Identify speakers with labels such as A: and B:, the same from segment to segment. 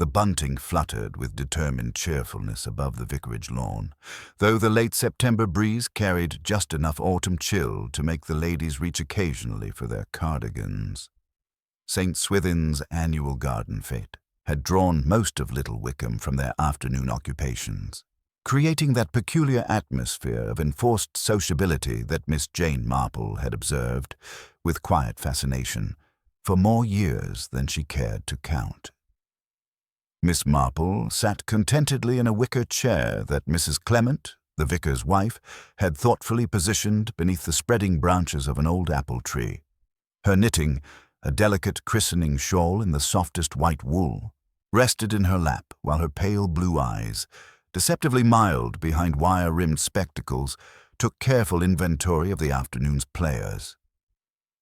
A: The bunting fluttered with determined cheerfulness above the vicarage lawn, though the late September breeze carried just enough autumn chill to make the ladies reach occasionally for their cardigans. St. Swithin's annual garden fete had drawn most of Little Wickham from their afternoon occupations, creating that peculiar atmosphere of enforced sociability that Miss Jane Marple had observed, with quiet fascination, for more years than she cared to count. Miss Marple sat contentedly in a wicker chair that Mrs. Clement, the vicar's wife, had thoughtfully positioned beneath the spreading branches of an old apple tree. Her knitting, a delicate christening shawl in the softest white wool, rested in her lap while her pale blue eyes, deceptively mild behind wire-rimmed spectacles, took careful inventory of the afternoon's players.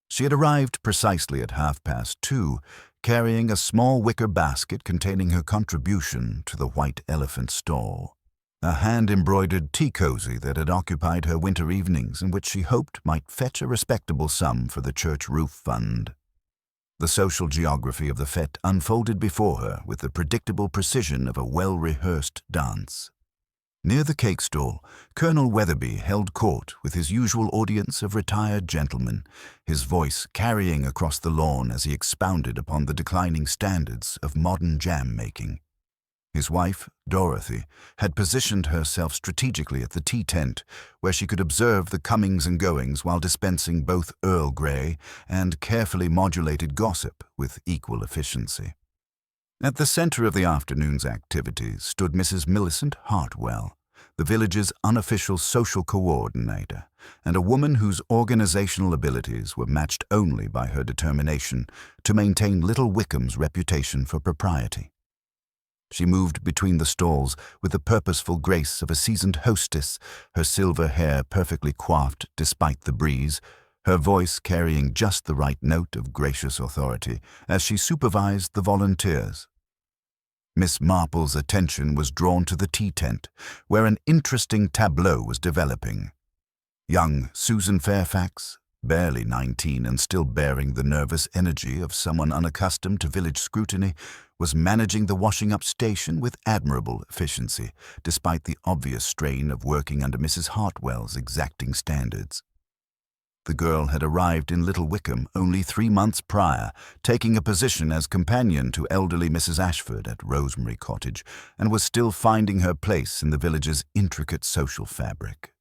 A: She had arrived precisely at 2:30, carrying a small wicker basket containing her contribution to the White Elephant stall, a hand-embroidered tea-cozy that had occupied her winter evenings and which she hoped might fetch a respectable sum for the church roof fund. The social geography of the fete unfolded before her with the predictable precision of a well-rehearsed dance. Near the cake stall, Colonel Weatherby held court with his usual audience of retired gentlemen, his voice carrying across the lawn as he expounded upon the declining standards of modern jam-making. His wife, Dorothy, had positioned herself strategically at the tea tent, where she could observe the comings and goings while dispensing both Earl Grey and carefully modulated gossip with equal efficiency. At the center of the afternoon's activities stood Mrs. Millicent Hartwell, the village's unofficial social coordinator, and a woman whose organizational abilities were matched only by her determination to maintain Little Wickham's reputation for propriety. She moved between the stalls with the purposeful grace of a seasoned hostess, her silver hair perfectly coiffed despite the breeze, her voice carrying just the right note of gracious authority as she supervised the volunteers. Miss Marple's attention was drawn to the tea tent, where an interesting tableau was developing. Young Susan Fairfax, barely 19 and still bearing the nervous energy of someone unaccustomed to village scrutiny, was managing the washing-up station with admirable efficiency, despite the obvious strain of working under Mrs. Hartwell's exacting standards. The girl had arrived in Little Wickham only 3 months prior, taking a position as companion to elderly Mrs. Ashford at Rosemary Cottage, and was still finding her place in the village's intricate social fabric.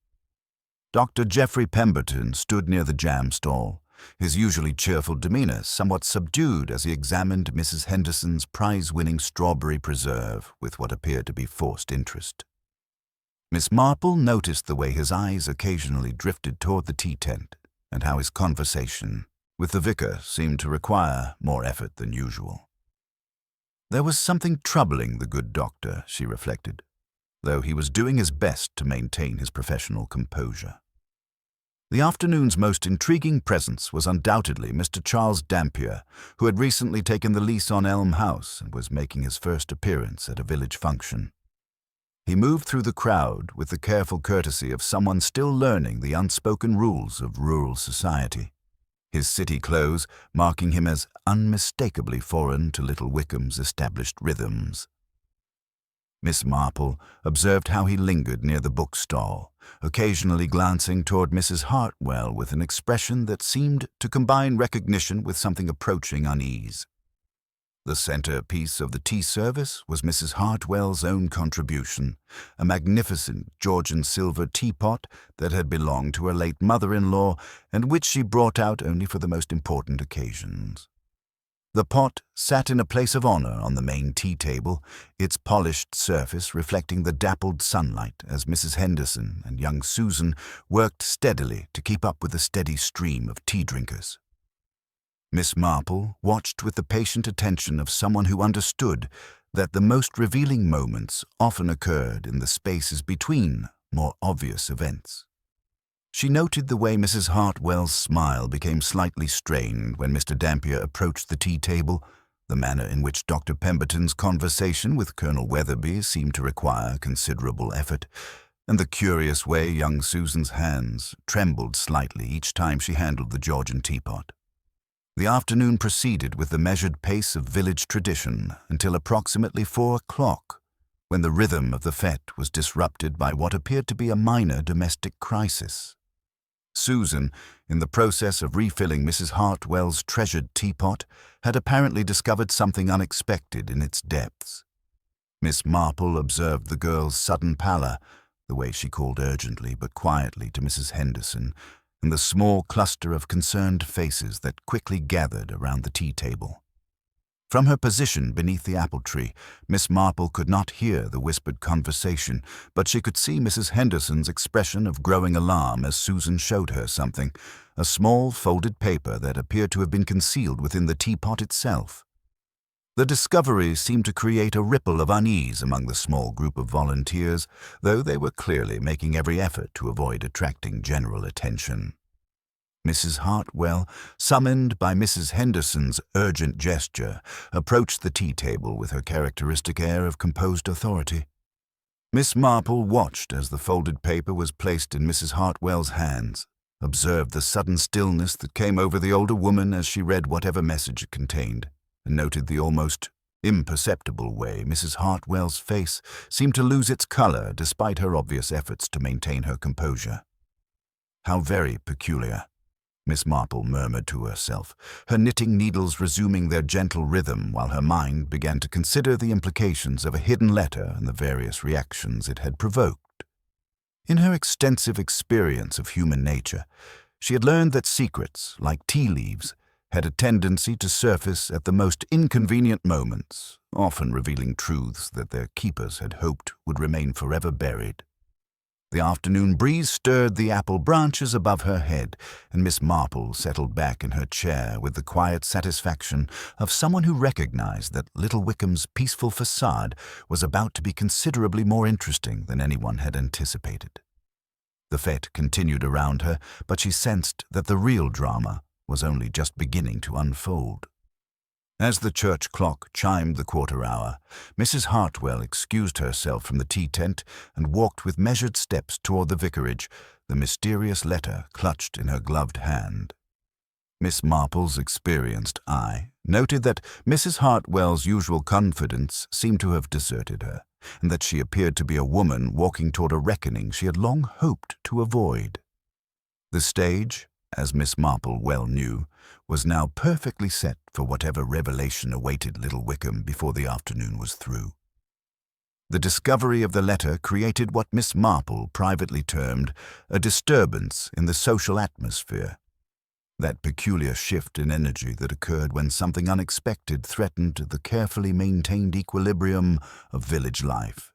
A: Dr. Geoffrey Pemberton stood near the jam stall, his usually cheerful demeanor somewhat subdued as he examined Mrs. Henderson's prize-winning strawberry preserve with what appeared to be forced interest. Miss Marple noticed the way his eyes occasionally drifted toward the tea tent, and how his conversation with the vicar seemed to require more effort than usual. There was something troubling the good doctor, she reflected, though he was doing his best to maintain his professional composure. The afternoon's most intriguing presence was undoubtedly Mr. Charles Dampier, who had recently taken the lease on Elm House and was making his first appearance at a village function. He moved through the crowd with the careful courtesy of someone still learning the unspoken rules of rural society, his city clothes marking him as unmistakably foreign to Little Wickham's established rhythms. Miss Marple observed how he lingered near the bookstall, occasionally glancing toward Mrs. Hartwell with an expression that seemed to combine recognition with something approaching unease. The centerpiece of the tea service was Mrs. Hartwell's own contribution, a magnificent Georgian silver teapot that had belonged to her late mother-in-law and which she brought out only for the most important occasions. The pot sat in a place of honor on the main tea table, its polished surface reflecting the dappled sunlight as Mrs. Henderson and young Susan worked steadily to keep up with the steady stream of tea drinkers. Miss Marple watched with the patient attention of someone who understood that the most revealing moments often occurred in the spaces between more obvious events. She noted the way Mrs. Hartwell's smile became slightly strained when Mr. Dampier approached the tea table, the manner in which Dr. Pemberton's conversation with Colonel Weatherby seemed to require considerable effort, and the curious way young Susan's hands trembled slightly each time she handled the Georgian teapot. The afternoon proceeded with the measured pace of village tradition until approximately 4 o'clock, when the rhythm of the fete was disrupted by what appeared to be a minor domestic crisis. Susan, in the process of refilling Mrs. Hartwell's treasured teapot, had apparently discovered something unexpected in its depths. Miss Marple observed the girl's sudden pallor, the way she called urgently but quietly to Mrs. Henderson, and the small cluster of concerned faces that quickly gathered around the tea table. From her position beneath the apple tree, Miss Marple could not hear the whispered conversation, but she could see Mrs. Henderson's expression of growing alarm as Susan showed her something, a small folded paper that appeared to have been concealed within the teapot itself. The discovery seemed to create a ripple of unease among the small group of volunteers, though they were clearly making every effort to avoid attracting general attention. Mrs. Hartwell, summoned by Mrs. Henderson's urgent gesture, approached the tea table with her characteristic air of composed authority. Miss Marple watched as the folded paper was placed in Mrs. Hartwell's hands, observed the sudden stillness that came over the older woman as she read whatever message it contained, and noted the almost imperceptible way Mrs. Hartwell's face seemed to lose its color despite her obvious efforts to maintain her composure. "How very peculiar," Miss Marple murmured to herself, her knitting needles resuming their gentle rhythm while her mind began to consider the implications of a hidden letter and the various reactions it had provoked. In her extensive experience of human nature, she had learned that secrets, like tea leaves, had a tendency to surface at the most inconvenient moments, often revealing truths that their keepers had hoped would remain forever buried. The afternoon breeze stirred the apple branches above her head, and Miss Marple settled back in her chair with the quiet satisfaction of someone who recognized that Little Wickham's peaceful facade was about to be considerably more interesting than anyone had anticipated. The fete continued around her, but she sensed that the real drama was only just beginning to unfold. As the church clock chimed the quarter hour, Mrs. Hartwell excused herself from the tea tent and walked with measured steps toward the vicarage, the mysterious letter clutched in her gloved hand. Miss Marple's experienced eye noted that Mrs. Hartwell's usual confidence seemed to have deserted her, and that she appeared to be a woman walking toward a reckoning she had long hoped to avoid. The stage, as Miss Marple well knew, was now perfectly set for whatever revelation awaited Little Wickham before the afternoon was through. The discovery of the letter created what Miss Marple privately termed a disturbance in the social atmosphere, that peculiar shift in energy that occurred when something unexpected threatened the carefully maintained equilibrium of village life.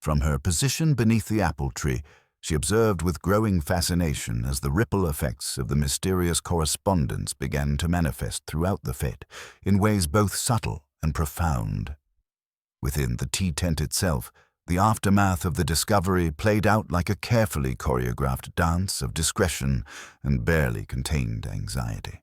A: From her position beneath the apple tree, she observed with growing fascination as the ripple effects of the mysterious correspondence began to manifest throughout the fete in ways both subtle and profound. Within the tea tent itself, the aftermath of the discovery played out like a carefully choreographed dance of discretion and barely contained anxiety.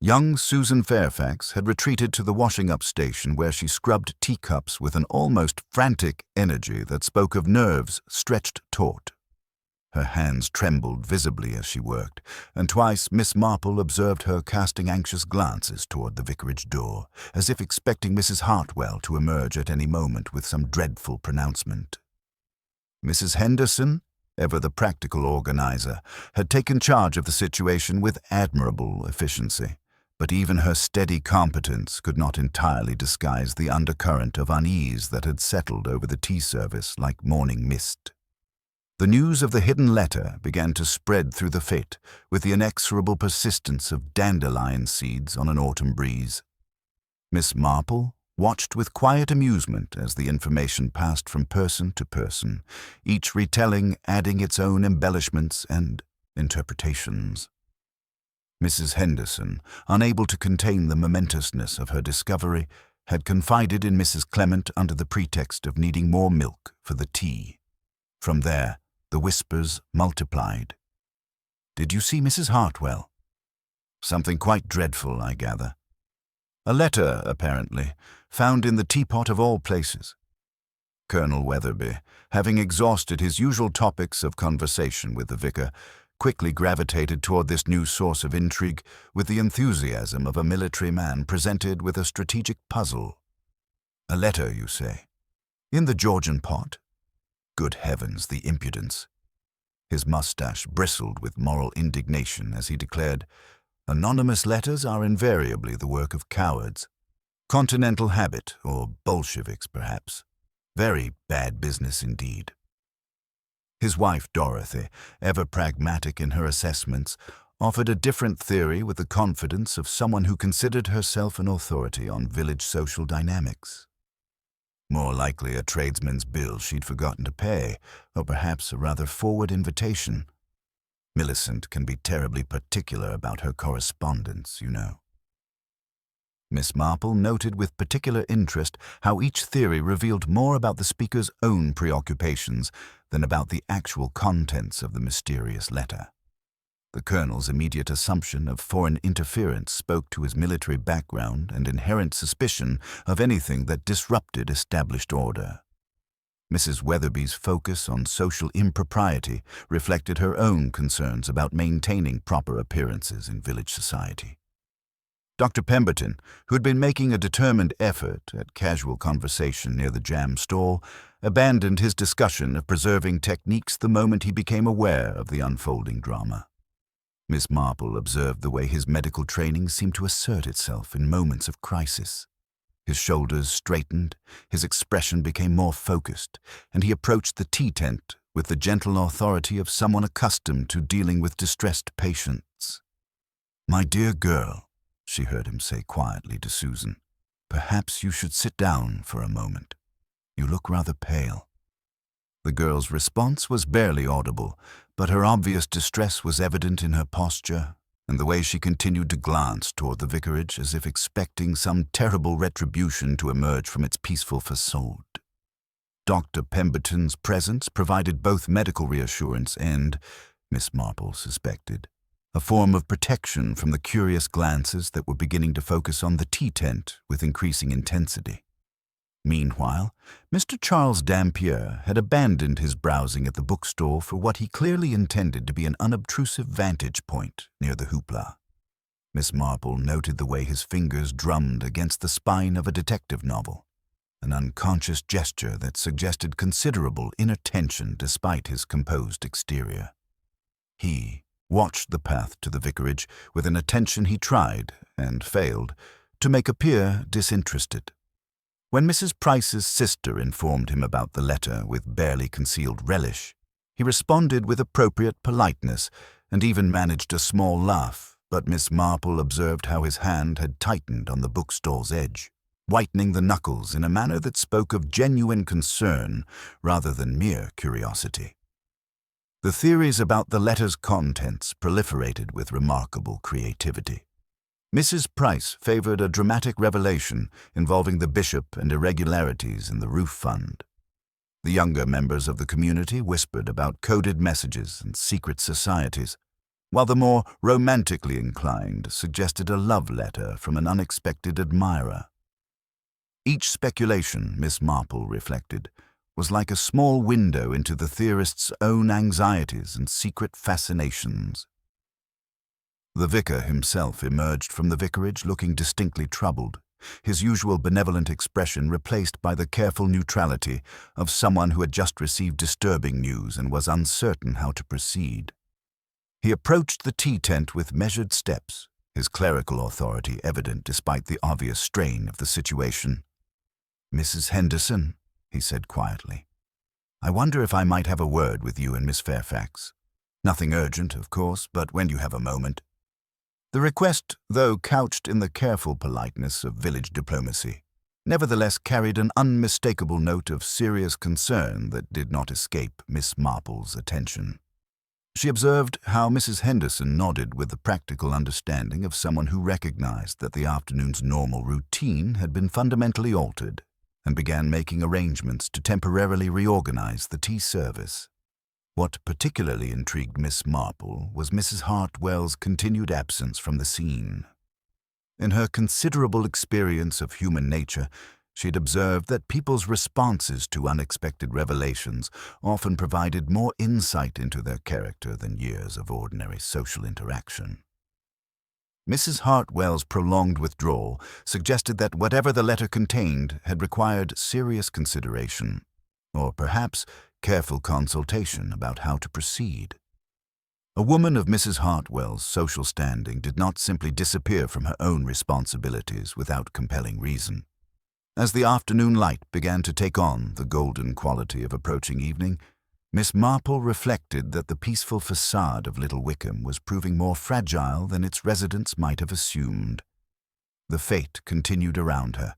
A: Young Susan Fairfax had retreated to the washing-up station where she scrubbed teacups with an almost frantic energy that spoke of nerves stretched taut. Her hands trembled visibly as she worked, and twice Miss Marple observed her casting anxious glances toward the vicarage door, as if expecting Mrs. Hartwell to emerge at any moment with some dreadful pronouncement. Mrs. Henderson, ever the practical organizer, had taken charge of the situation with admirable efficiency. But even her steady competence could not entirely disguise the undercurrent of unease that had settled over the tea service like morning mist. The news of the hidden letter began to spread through the fete with the inexorable persistence of dandelion seeds on an autumn breeze. Miss Marple watched with quiet amusement as the information passed from person to person, each retelling adding its own embellishments and interpretations. Mrs. Henderson, unable to contain the momentousness of her discovery, had confided in Mrs. Clement under the pretext of needing more milk for the tea. From there, the whispers multiplied. "Did you see Mrs. Hartwell?" "Something quite dreadful, I gather." "A letter, apparently, found in the teapot of all places." Colonel Weatherby, having exhausted his usual topics of conversation with the vicar, quickly gravitated toward this new source of intrigue with the enthusiasm of a military man presented with a strategic puzzle. A letter, you say? In the Georgian pot? Good heavens, the impudence! His mustache bristled with moral indignation as he declared, "Anonymous letters are invariably the work of cowards. Continental habit, or Bolsheviks, perhaps. Very bad business indeed." His wife, Dorothy, ever pragmatic in her assessments, offered a different theory with the confidence of someone who considered herself an authority on village social dynamics. More likely a tradesman's bill she'd forgotten to pay, or perhaps a rather forward invitation. Millicent can be terribly particular about her correspondence, you know. Miss Marple noted with particular interest how each theory revealed more about the speaker's own preoccupations than about the actual contents of the mysterious letter. The colonel's immediate assumption of foreign interference spoke to his military background and inherent suspicion of anything that disrupted established order. Mrs. Weatherby's focus on social impropriety reflected her own concerns about maintaining proper appearances in village society. Dr. Pemberton, who had been making a determined effort at casual conversation near the jam stall, abandoned his discussion of preserving techniques the moment he became aware of the unfolding drama. Miss Marple observed the way his medical training seemed to assert itself in moments of crisis. His shoulders straightened, his expression became more focused, and he approached the tea tent with the gentle authority of someone accustomed to dealing with distressed patients. "My dear girl," she heard him say quietly to Susan, "perhaps you should sit down for a moment. You look rather pale." The girl's response was barely audible, but her obvious distress was evident in her posture and the way she continued to glance toward the vicarage as if expecting some terrible retribution to emerge from its peaceful facade. Dr. Pemberton's presence provided both medical reassurance and, Miss Marple suspected, a form of protection from the curious glances that were beginning to focus on the tea tent with increasing intensity. Meanwhile, Mr. Charles Dampier had abandoned his browsing at the bookstall for what he clearly intended to be an unobtrusive vantage point near the hoopla. Miss Marple noted the way his fingers drummed against the spine of a detective novel, an unconscious gesture that suggested considerable inner tension despite his composed exterior. He watched the path to the vicarage with an attention he tried, and failed, to make appear disinterested. When Mrs. Price's sister informed him about the letter with barely concealed relish, he responded with appropriate politeness and even managed a small laugh, but Miss Marple observed how his hand had tightened on the bookstall's edge, whitening the knuckles in a manner that spoke of genuine concern rather than mere curiosity. The theories about the letter's contents proliferated with remarkable creativity. Mrs. Price favored a dramatic revelation involving the bishop and irregularities in the roof fund. The younger members of the community whispered about coded messages and secret societies, while the more romantically inclined suggested a love letter from an unexpected admirer. Each speculation, Miss Marple reflected, was like a small window into the theorist's own anxieties and secret fascinations. The vicar himself emerged from the vicarage looking distinctly troubled, his usual benevolent expression replaced by the careful neutrality of someone who had just received disturbing news and was uncertain how to proceed. He approached the tea tent with measured steps, his clerical authority evident despite the obvious strain of the situation. "Mrs. Henderson," he said quietly, "I wonder if I might have a word with you and Miss Fairfax. Nothing urgent, of course, but when you have a moment." The request, though couched in the careful politeness of village diplomacy, nevertheless carried an unmistakable note of serious concern that did not escape Miss Marple's attention. She observed how Mrs. Henderson nodded with the practical understanding of someone who recognized that the afternoon's normal routine had been fundamentally altered, and began making arrangements to temporarily reorganize the tea service. What particularly intrigued Miss Marple was Mrs. Hartwell's continued absence from the scene. In her considerable experience of human nature, She'd observed that people's responses to unexpected revelations often provided more insight into their character than years of ordinary social interaction. Mrs. Hartwell's prolonged withdrawal suggested that whatever the letter contained had required serious consideration, or perhaps careful consultation about how to proceed. A woman of Mrs. Hartwell's social standing did not simply disappear from her own responsibilities without compelling reason. As the afternoon light began to take on the golden quality of approaching evening, Miss Marple reflected that the peaceful facade of Little Wickham was proving more fragile than its residents might have assumed. The fete continued around her.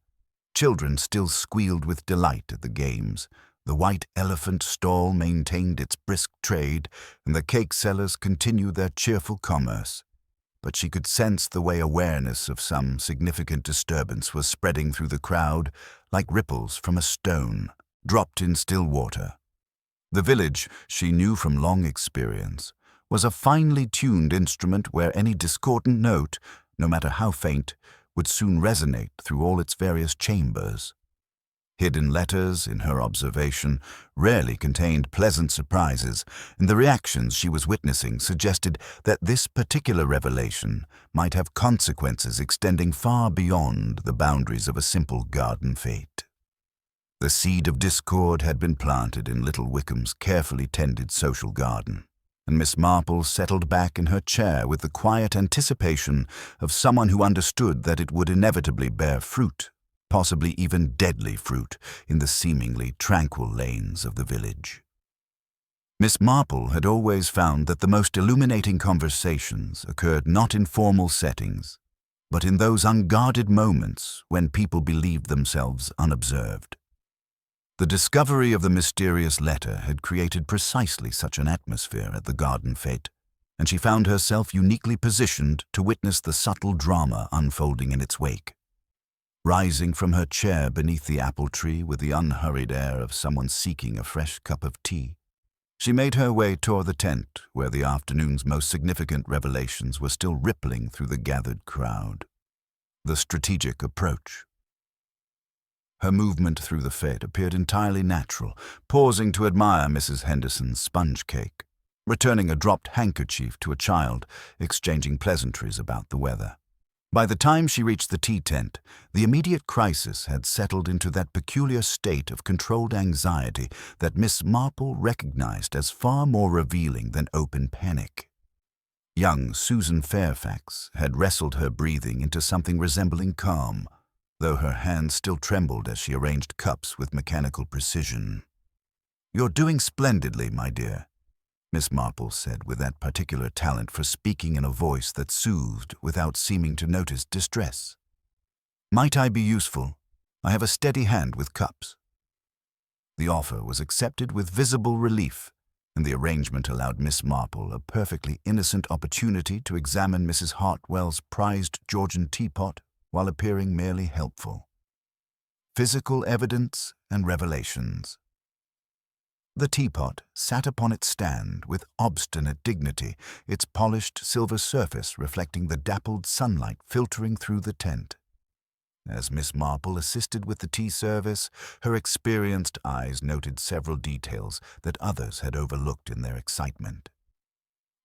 A: Children still squealed with delight at the games. The White Elephant stall maintained its brisk trade, and the cake sellers continued their cheerful commerce. But she could sense the way awareness of some significant disturbance was spreading through the crowd like ripples from a stone dropped in still water. The village, she knew from long experience, was a finely tuned instrument where any discordant note, no matter how faint, would soon resonate through all its various chambers. Hidden letters, in her observation, rarely contained pleasant surprises, and the reactions she was witnessing suggested that this particular revelation might have consequences extending far beyond the boundaries of a simple garden fete. The seed of discord had been planted in Little Wickham's carefully tended social garden, and Miss Marple settled back in her chair with the quiet anticipation of someone who understood that it would inevitably bear fruit, possibly even deadly fruit, in the seemingly tranquil lanes of the village. Miss Marple had always found that the most illuminating conversations occurred not in formal settings, but in those unguarded moments when people believed themselves unobserved. The discovery of the mysterious letter had created precisely such an atmosphere at the garden fete, and she found herself uniquely positioned to witness the subtle drama unfolding in its wake. Rising from her chair beneath the apple tree with the unhurried air of someone seeking a fresh cup of tea, she made her way toward the tent where the afternoon's most significant revelations were still rippling through the gathered crowd. The strategic approach. Her movement through the fete appeared entirely natural, pausing to admire Mrs. Henderson's sponge cake, returning a dropped handkerchief to a child, exchanging pleasantries about the weather. By the time she reached the tea tent, the immediate crisis had settled into that peculiar state of controlled anxiety that Miss Marple recognized as far more revealing than open panic. Young Susan Fairfax had wrestled her breathing into something resembling calm, though her hands still trembled as she arranged cups with mechanical precision. "You're doing splendidly, my dear," Miss Marple said with that particular talent for speaking in a voice that soothed without seeming to notice distress. "Might I be useful? I have a steady hand with cups." The offer was accepted with visible relief, and the arrangement allowed Miss Marple a perfectly innocent opportunity to examine Mrs. Hartwell's prized Georgian teapot while appearing merely helpful. Physical evidence and revelations. The teapot sat upon its stand with obstinate dignity, its polished silver surface reflecting the dappled sunlight filtering through the tent. As Miss Marple assisted with the tea service, her experienced eyes noted several details that others had overlooked in their excitement.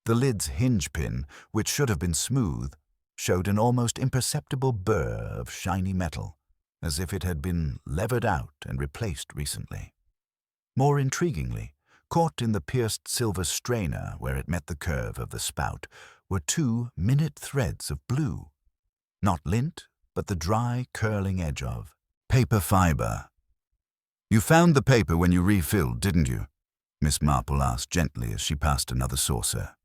A: The lid's hinge pin, which should have been smooth, showed an almost imperceptible burr of shiny metal, as if it had been levered out and replaced recently. More intriguingly, caught in the pierced silver strainer where it met the curve of the spout, were two minute threads of blue. Not lint, but the dry, curling edge of paper fiber. "You found the paper when you refilled, didn't you?" Miss Marple asked gently as she passed another saucer.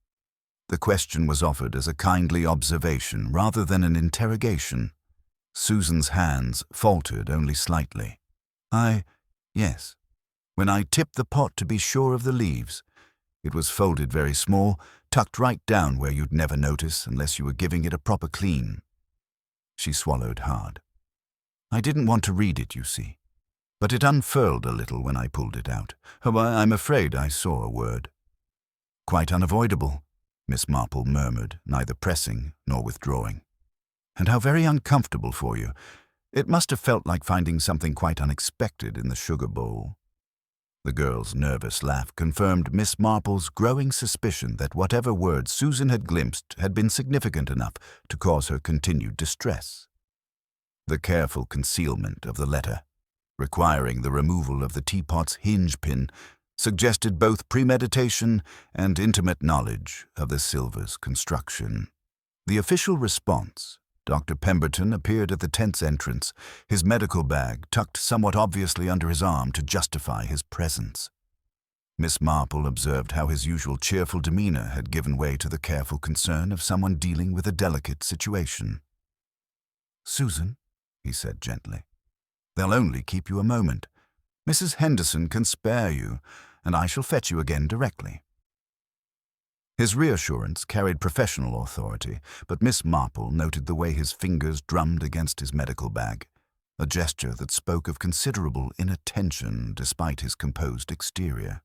A: The question was offered as a kindly observation rather than an interrogation. Susan's hands faltered only slightly. Yes. When I tipped the pot to be sure of the leaves. It was folded very small, tucked right down where you'd never notice unless you were giving it a proper clean." She swallowed hard. "I didn't want to read it, you see, but it unfurled a little when I pulled it out. Oh, I'm afraid I saw a word." "Quite unavoidable," Miss Marple murmured, neither pressing nor withdrawing. "And how very uncomfortable for you. It must have felt like finding something quite unexpected in the sugar bowl. The girl's nervous laugh confirmed Miss Marple's growing suspicion that whatever words Susan had glimpsed had been significant enough to cause her continued distress. The careful concealment of the letter, requiring the removal of the teapot's hinge pin, suggested both premeditation and intimate knowledge of the silver's construction. The official response: Dr. Pemberton appeared at the tent's entrance, his medical bag tucked somewhat obviously under his arm to justify his presence. Miss Marple observed how his usual cheerful demeanor had given way to the careful concern of someone dealing with a delicate situation. "Susan," he said gently, "they'll only keep you a moment. Mrs. Henderson can spare you, and I shall fetch you again directly." His reassurance carried professional authority, but Miss Marple noted the way his fingers drummed against his medical bag, a gesture that spoke of considerable inattention despite his composed exterior.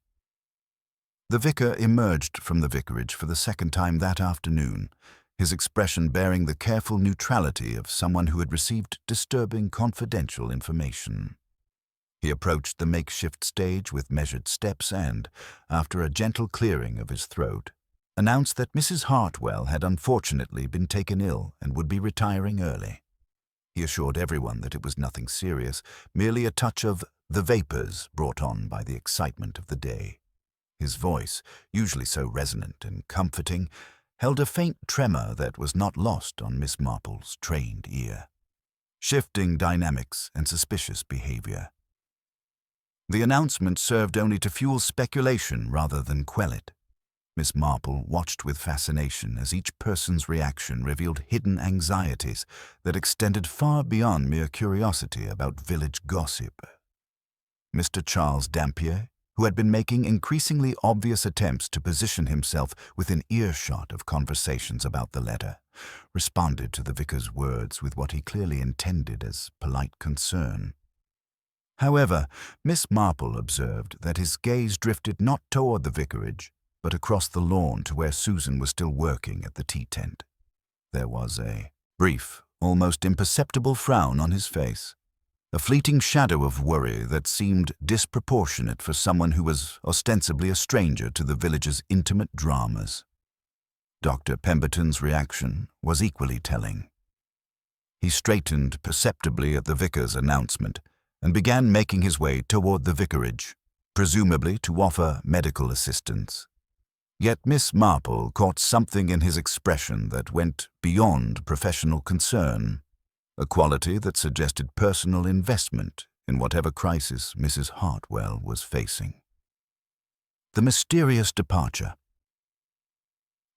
A: The vicar emerged from the vicarage for the second time that afternoon, his expression bearing the careful neutrality of someone who had received disturbing confidential information. He approached the makeshift stage with measured steps and, after a gentle clearing of his throat, announced that Mrs. Hartwell had unfortunately been taken ill and would be retiring early. He assured everyone that it was nothing serious, merely a touch of the vapors brought on by the excitement of the day. His voice, usually so resonant and comforting, held a faint tremor that was not lost on Miss Marple's trained ear. Shifting dynamics and suspicious behavior. The announcement served only to fuel speculation rather than quell it. Miss Marple watched with fascination as each person's reaction revealed hidden anxieties that extended far beyond mere curiosity about village gossip. Mr. Charles Dampier, who had been making increasingly obvious attempts to position himself within earshot of conversations about the letter, responded to the vicar's words with what he clearly intended as polite concern. However, Miss Marple observed that his gaze drifted not toward the vicarage, but across the lawn to where Susan was still working at the tea tent. There was a brief, almost imperceptible frown on his face, a fleeting shadow of worry that seemed disproportionate for someone who was ostensibly a stranger to the village's intimate dramas. Dr. Pemberton's reaction was equally telling. He straightened perceptibly at the vicar's announcement and began making his way toward the vicarage, presumably to offer medical assistance. Yet Miss Marple caught something in his expression that went beyond professional concern, a quality that suggested personal investment in whatever crisis Mrs. Hartwell was facing. The mysterious departure.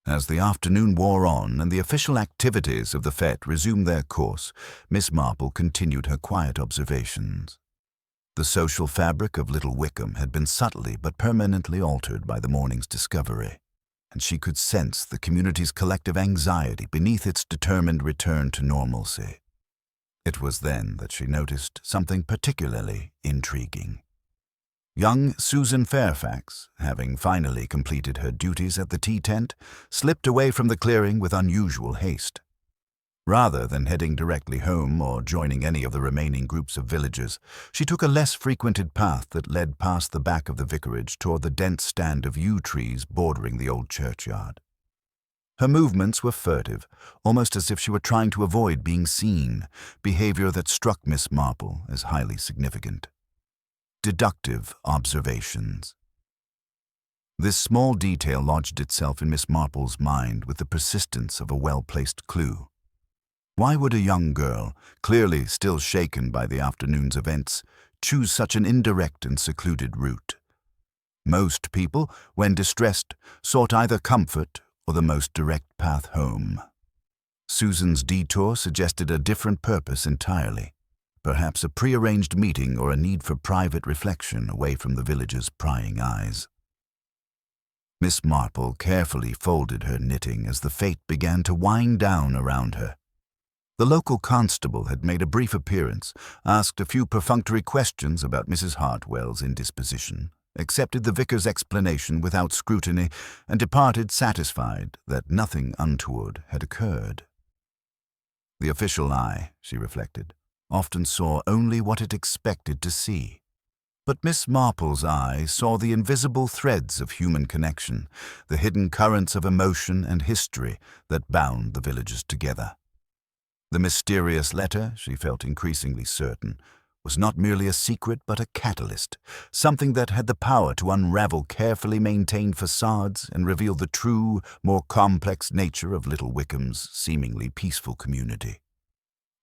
A: As the afternoon wore on and the official activities of the fete resumed their course, Miss Marple continued her quiet observations. The social fabric of Little Wickham had been subtly but permanently altered by the morning's discovery, and she could sense the community's collective anxiety beneath its determined return to normalcy. It was then that she noticed something particularly intriguing. Young Susan Fairfax, having finally completed her duties at the tea tent, slipped away from the clearing with unusual haste. Rather than heading directly home or joining any of the remaining groups of villagers, she took a less frequented path that led past the back of the vicarage toward the dense stand of yew trees bordering the old churchyard. Her movements were furtive, almost as if she were trying to avoid being seen, behavior that struck Miss Marple as highly significant. Deductive observations. This small detail lodged itself in Miss Marple's mind with the persistence of a well-placed clue. Why would a young girl, clearly still shaken by the afternoon's events, choose such an indirect and secluded route? Most people, when distressed, sought either comfort or the most direct path home. Susan's detour suggested a different purpose entirely, perhaps a prearranged meeting or a need for private reflection away from the village's prying eyes. Miss Marple carefully folded her knitting as the fate began to wind down around her. The local constable had made a brief appearance, asked a few perfunctory questions about Mrs. Hartwell's indisposition, accepted the vicar's explanation without scrutiny, and departed satisfied that nothing untoward had occurred. The official eye, she reflected, often saw only what it expected to see. But Miss Marple's eye saw the invisible threads of human connection, the hidden currents of emotion and history that bound the villagers together. The mysterious letter, she felt increasingly certain, was not merely a secret but a catalyst, something that had the power to unravel carefully maintained facades and reveal the true, more complex nature of Little Wickham's seemingly peaceful community.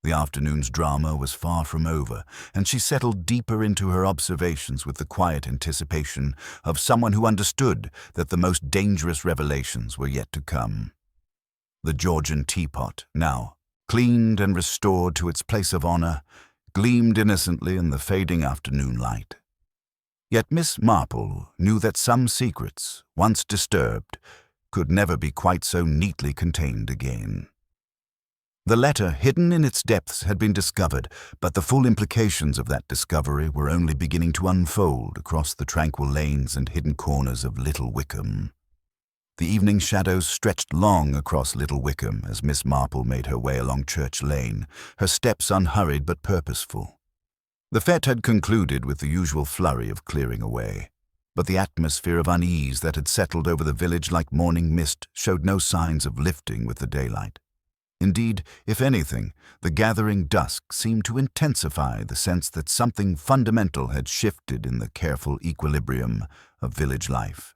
A: The afternoon's drama was far from over, and she settled deeper into her observations with the quiet anticipation of someone who understood that the most dangerous revelations were yet to come. The Georgian teapot, now cleaned and restored to its place of honor, gleamed innocently in the fading afternoon light. Yet Miss Marple knew that some secrets, once disturbed, could never be quite so neatly contained again. The letter, hidden in its depths, had been discovered, but the full implications of that discovery were only beginning to unfold across the tranquil lanes and hidden corners of Little Wickham. The evening shadows stretched long across Little Wickham as Miss Marple made her way along Church Lane, her steps unhurried but purposeful. The fete had concluded with the usual flurry of clearing away, but the atmosphere of unease that had settled over the village like morning mist showed no signs of lifting with the daylight. Indeed, if anything, the gathering dusk seemed to intensify the sense that something fundamental had shifted in the careful equilibrium of village life.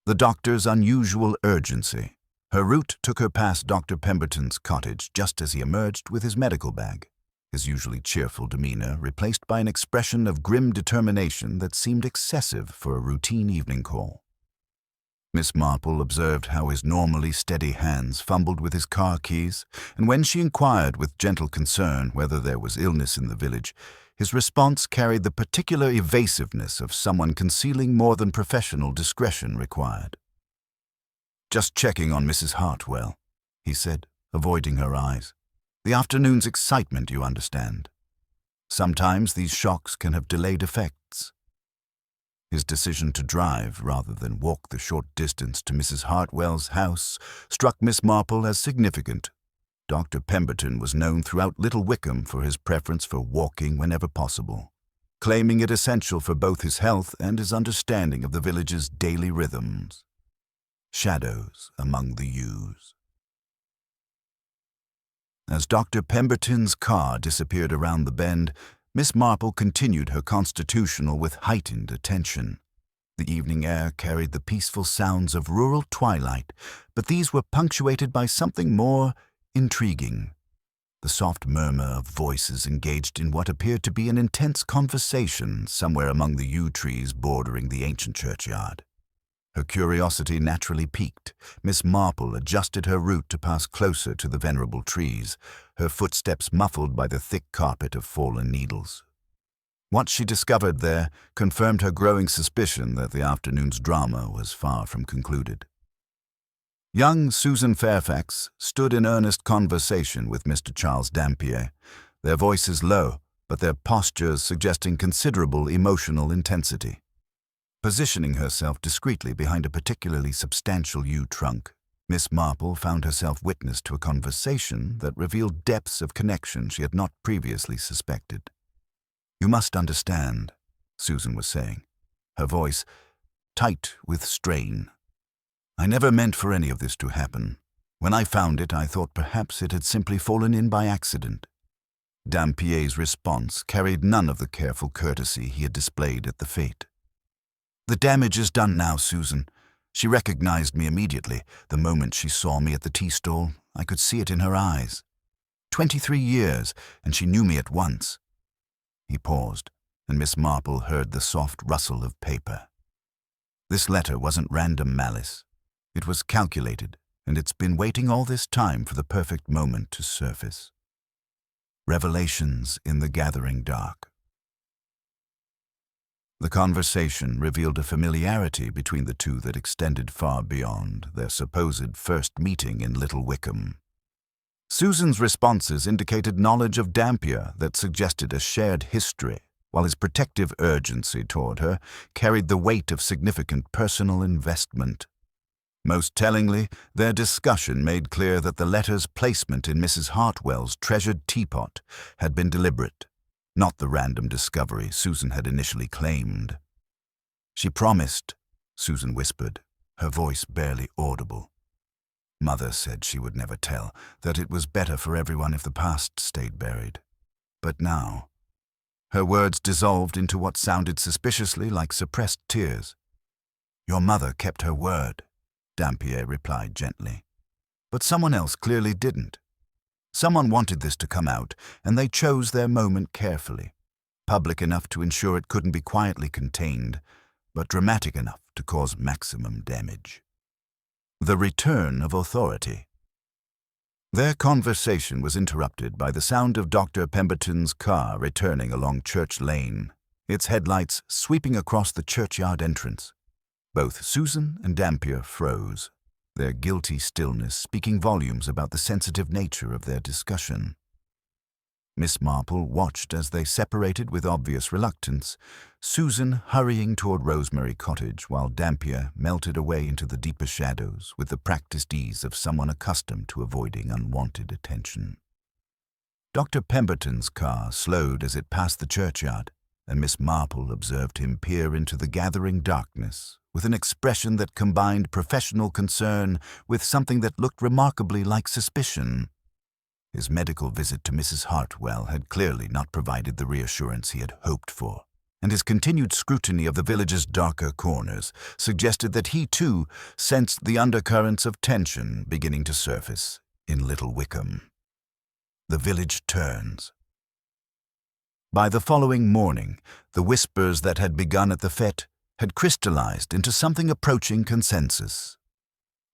A: The doctor's unusual urgency. Her route took her past Dr. Pemberton's cottage just as he emerged with his medical bag, his usually cheerful demeanor replaced by an expression of grim determination that seemed excessive for a routine evening call. Miss Marple observed how his normally steady hands fumbled with his car keys, and when she inquired with gentle concern whether there was illness in the village, his response carried the particular evasiveness of someone concealing more than professional discretion required. "Just checking on Mrs. Hartwell," he said, avoiding her eyes. "The afternoon's excitement, you understand. Sometimes these shocks can have delayed effects." His decision to drive rather than walk the short distance to Mrs. Hartwell's house struck Miss Marple as significant. Dr. Pemberton was known throughout Little Wickham for his preference for walking whenever possible, claiming it essential for both his health and his understanding of the village's daily rhythms. Shadows among the yews. As Dr. Pemberton's car disappeared around the bend, Miss Marple continued her constitutional with heightened attention. The evening air carried the peaceful sounds of rural twilight, but these were punctuated by something more intriguing. The soft murmur of voices engaged in what appeared to be an intense conversation somewhere among the yew trees bordering the ancient churchyard. Her curiosity naturally piqued. Miss Marple adjusted her route to pass closer to the venerable trees, her footsteps muffled by the thick carpet of fallen needles. What she discovered there confirmed her growing suspicion that the afternoon's drama was far from concluded. Young Susan Fairfax stood in earnest conversation with Mr. Charles Dampier, their voices low, but their postures suggesting considerable emotional intensity. Positioning herself discreetly behind a particularly substantial yew trunk, Miss Marple found herself witness to a conversation that revealed depths of connection she had not previously suspected. "You must understand," Susan was saying, her voice tight with strain. "I never meant for any of this to happen. When I found it, I thought perhaps it had simply fallen in by accident." Dampier's response carried none of the careful courtesy he had displayed at the fete. "The damage is done now, Susan. She recognized me immediately. The moment she saw me at the tea stall, I could see it in her eyes. 23 years, and she knew me at once." He paused, and Miss Marple heard the soft rustle of paper. This letter wasn't random malice. It was calculated, and it's been waiting all this time for the perfect moment to surface. Revelations in the gathering dark. The conversation revealed a familiarity between the two that extended far beyond their supposed first meeting in Little Wickham. Susan's responses indicated knowledge of Dampier that suggested a shared history, while his protective urgency toward her carried the weight of significant personal investment. Most tellingly, their discussion made clear that the letter's placement in Mrs. Hartwell's treasured teapot had been deliberate, not the random discovery Susan had initially claimed. "She promised," Susan whispered, her voice barely audible. "Mother said she would never tell, that it was better for everyone if the past stayed buried. But now—" Her words dissolved into what sounded suspiciously like suppressed tears. "Your mother kept her word," Dampier replied gently. "But someone else clearly didn't. Someone wanted this to come out, and they chose their moment carefully, public enough to ensure it couldn't be quietly contained, but dramatic enough to cause maximum damage." The return of authority. Their conversation was interrupted by the sound of Dr. Pemberton's car returning along Church Lane, its headlights sweeping across the churchyard entrance. Both Susan and Dampier froze, their guilty stillness speaking volumes about the sensitive nature of their discussion. Miss Marple watched as they separated with obvious reluctance, Susan hurrying toward Rosemary Cottage while Dampier melted away into the deeper shadows with the practiced ease of someone accustomed to avoiding unwanted attention. Dr. Pemberton's car slowed as it passed the churchyard, and Miss Marple observed him peer into the gathering darkness with an expression that combined professional concern with something that looked remarkably like suspicion. His medical visit to Mrs. Hartwell had clearly not provided the reassurance he had hoped for, and his continued scrutiny of the village's darker corners suggested that he, too, sensed the undercurrents of tension beginning to surface in Little Wickham. The village turns. By the following morning, the whispers that had begun at the fete had crystallized into something approaching consensus.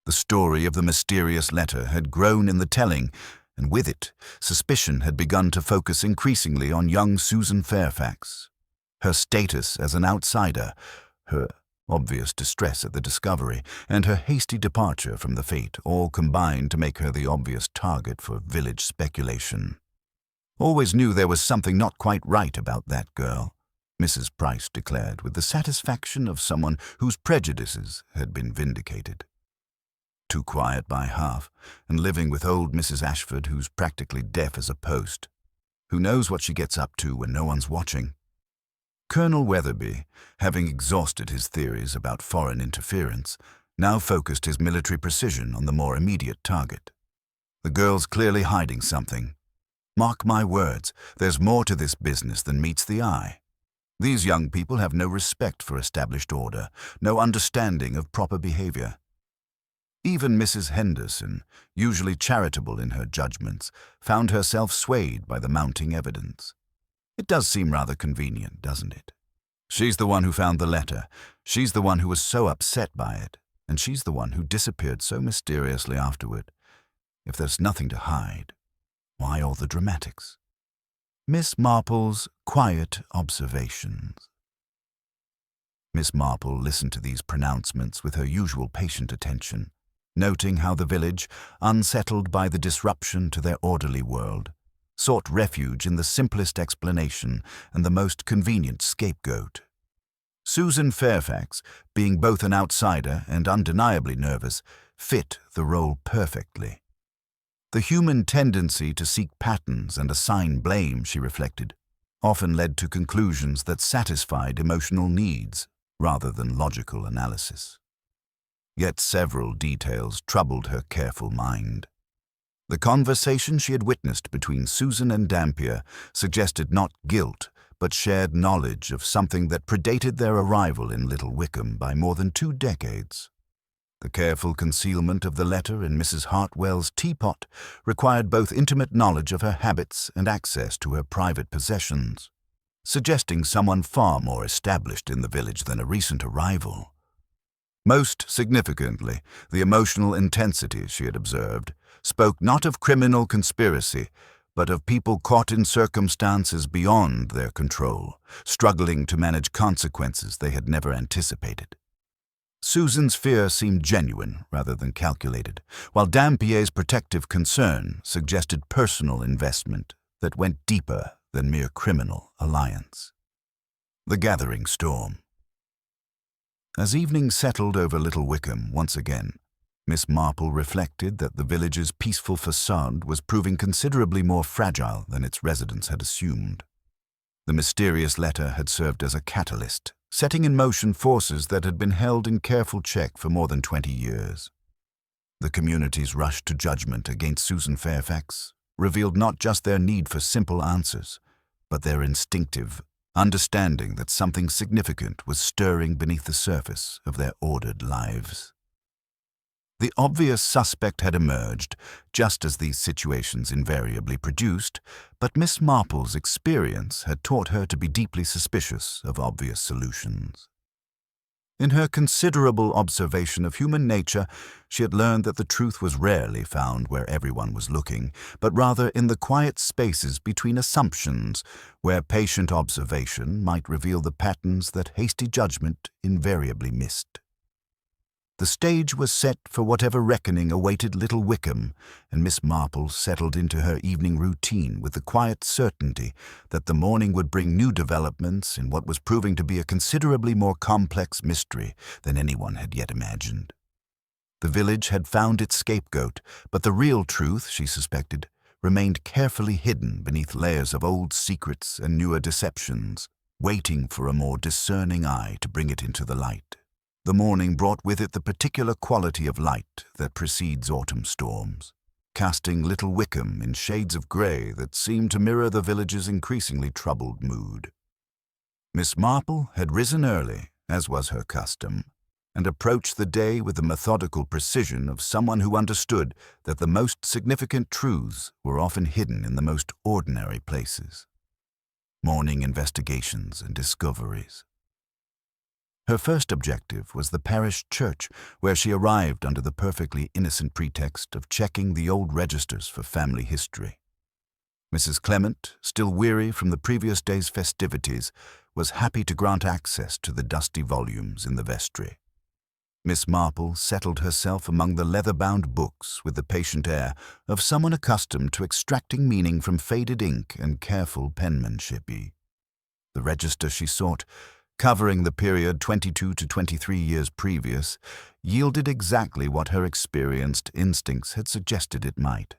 A: The story of the mysterious letter had grown in the telling, and with it, suspicion had begun to focus increasingly on young Susan Fairfax. Her status as an outsider, her obvious distress at the discovery, and her hasty departure from the fete all combined to make her the obvious target for village speculation. "Always knew there was something not quite right about that girl," Mrs. Price declared with the satisfaction of someone whose prejudices had been vindicated. "Too quiet by half, and living with old Mrs. Ashford, who's practically deaf as a post. Who knows what she gets up to when no one's watching?" Colonel Weatherby, having exhausted his theories about foreign interference, now focused his military precision on the more immediate target. "The girl's clearly hiding something. Mark my words, there's more to this business than meets the eye. These young people have no respect for established order, no understanding of proper behavior. Even Mrs. Henderson, usually charitable in her judgments, found herself swayed by the mounting evidence. It does seem rather convenient, doesn't it? She's the one who found the letter, she's the one who was so upset by it, and she's the one who disappeared so mysteriously afterward. If there's nothing to hide, why all the dramatics?" Miss Marple's quiet observations. Miss Marple listened to these pronouncements with her usual patient attention, noting how the village, unsettled by the disruption to their orderly world, sought refuge in the simplest explanation and the most convenient scapegoat. Susan Fairfax, being both an outsider and undeniably nervous, fit the role perfectly. The human tendency to seek patterns and assign blame, she reflected, often led to conclusions that satisfied emotional needs rather than logical analysis. Yet several details troubled her careful mind. The conversation she had witnessed between Susan and Dampier suggested not guilt, but shared knowledge of something that predated their arrival in Little Wickham by more than 2 decades. The careful concealment of the letter in Mrs. Hartwell's teapot required both intimate knowledge of her habits and access to her private possessions, suggesting someone far more established in the village than a recent arrival. Most significantly, the emotional intensity she had observed spoke not of criminal conspiracy, but of people caught in circumstances beyond their control, struggling to manage consequences they had never anticipated. Susan's fear seemed genuine rather than calculated, while Dampier's protective concern suggested personal investment that went deeper than mere criminal alliance. The gathering storm. As evening settled over Little Wickham once again, Miss Marple reflected that the village's peaceful facade was proving considerably more fragile than its residents had assumed. The mysterious letter had served as a catalyst, setting in motion forces that had been held in careful check for more than 20 years. The community's rush to judgment against Susan Fairfax revealed not just their need for simple answers, but their instinctive understanding that something significant was stirring beneath the surface of their ordered lives. The obvious suspect had emerged, just as these situations invariably produced, but Miss Marple's experience had taught her to be deeply suspicious of obvious solutions. In her considerable observation of human nature, she had learned that the truth was rarely found where everyone was looking, but rather in the quiet spaces between assumptions, where patient observation might reveal the patterns that hasty judgment invariably missed. The stage was set for whatever reckoning awaited Little Wickham, and Miss Marple settled into her evening routine with the quiet certainty that the morning would bring new developments in what was proving to be a considerably more complex mystery than anyone had yet imagined. The village had found its scapegoat, but the real truth, she suspected, remained carefully hidden beneath layers of old secrets and newer deceptions, waiting for a more discerning eye to bring it into the light. The morning brought with it the particular quality of light that precedes autumn storms, casting Little Wickham in shades of grey that seemed to mirror the village's increasingly troubled mood. Miss Marple had risen early, as was her custom, and approached the day with the methodical precision of someone who understood that the most significant truths were often hidden in the most ordinary places. Morning investigations and discoveries. Her first objective was the parish church, where she arrived under the perfectly innocent pretext of checking the old registers for family history. Mrs. Clement, still weary from the previous day's festivities, was happy to grant access to the dusty volumes in the vestry. Miss Marple settled herself among the leather-bound books with the patient air of someone accustomed to extracting meaning from faded ink and careful penmanship. The register she sought, covering the period 22 to 23 years previous, yielded exactly what her experienced instincts had suggested it might.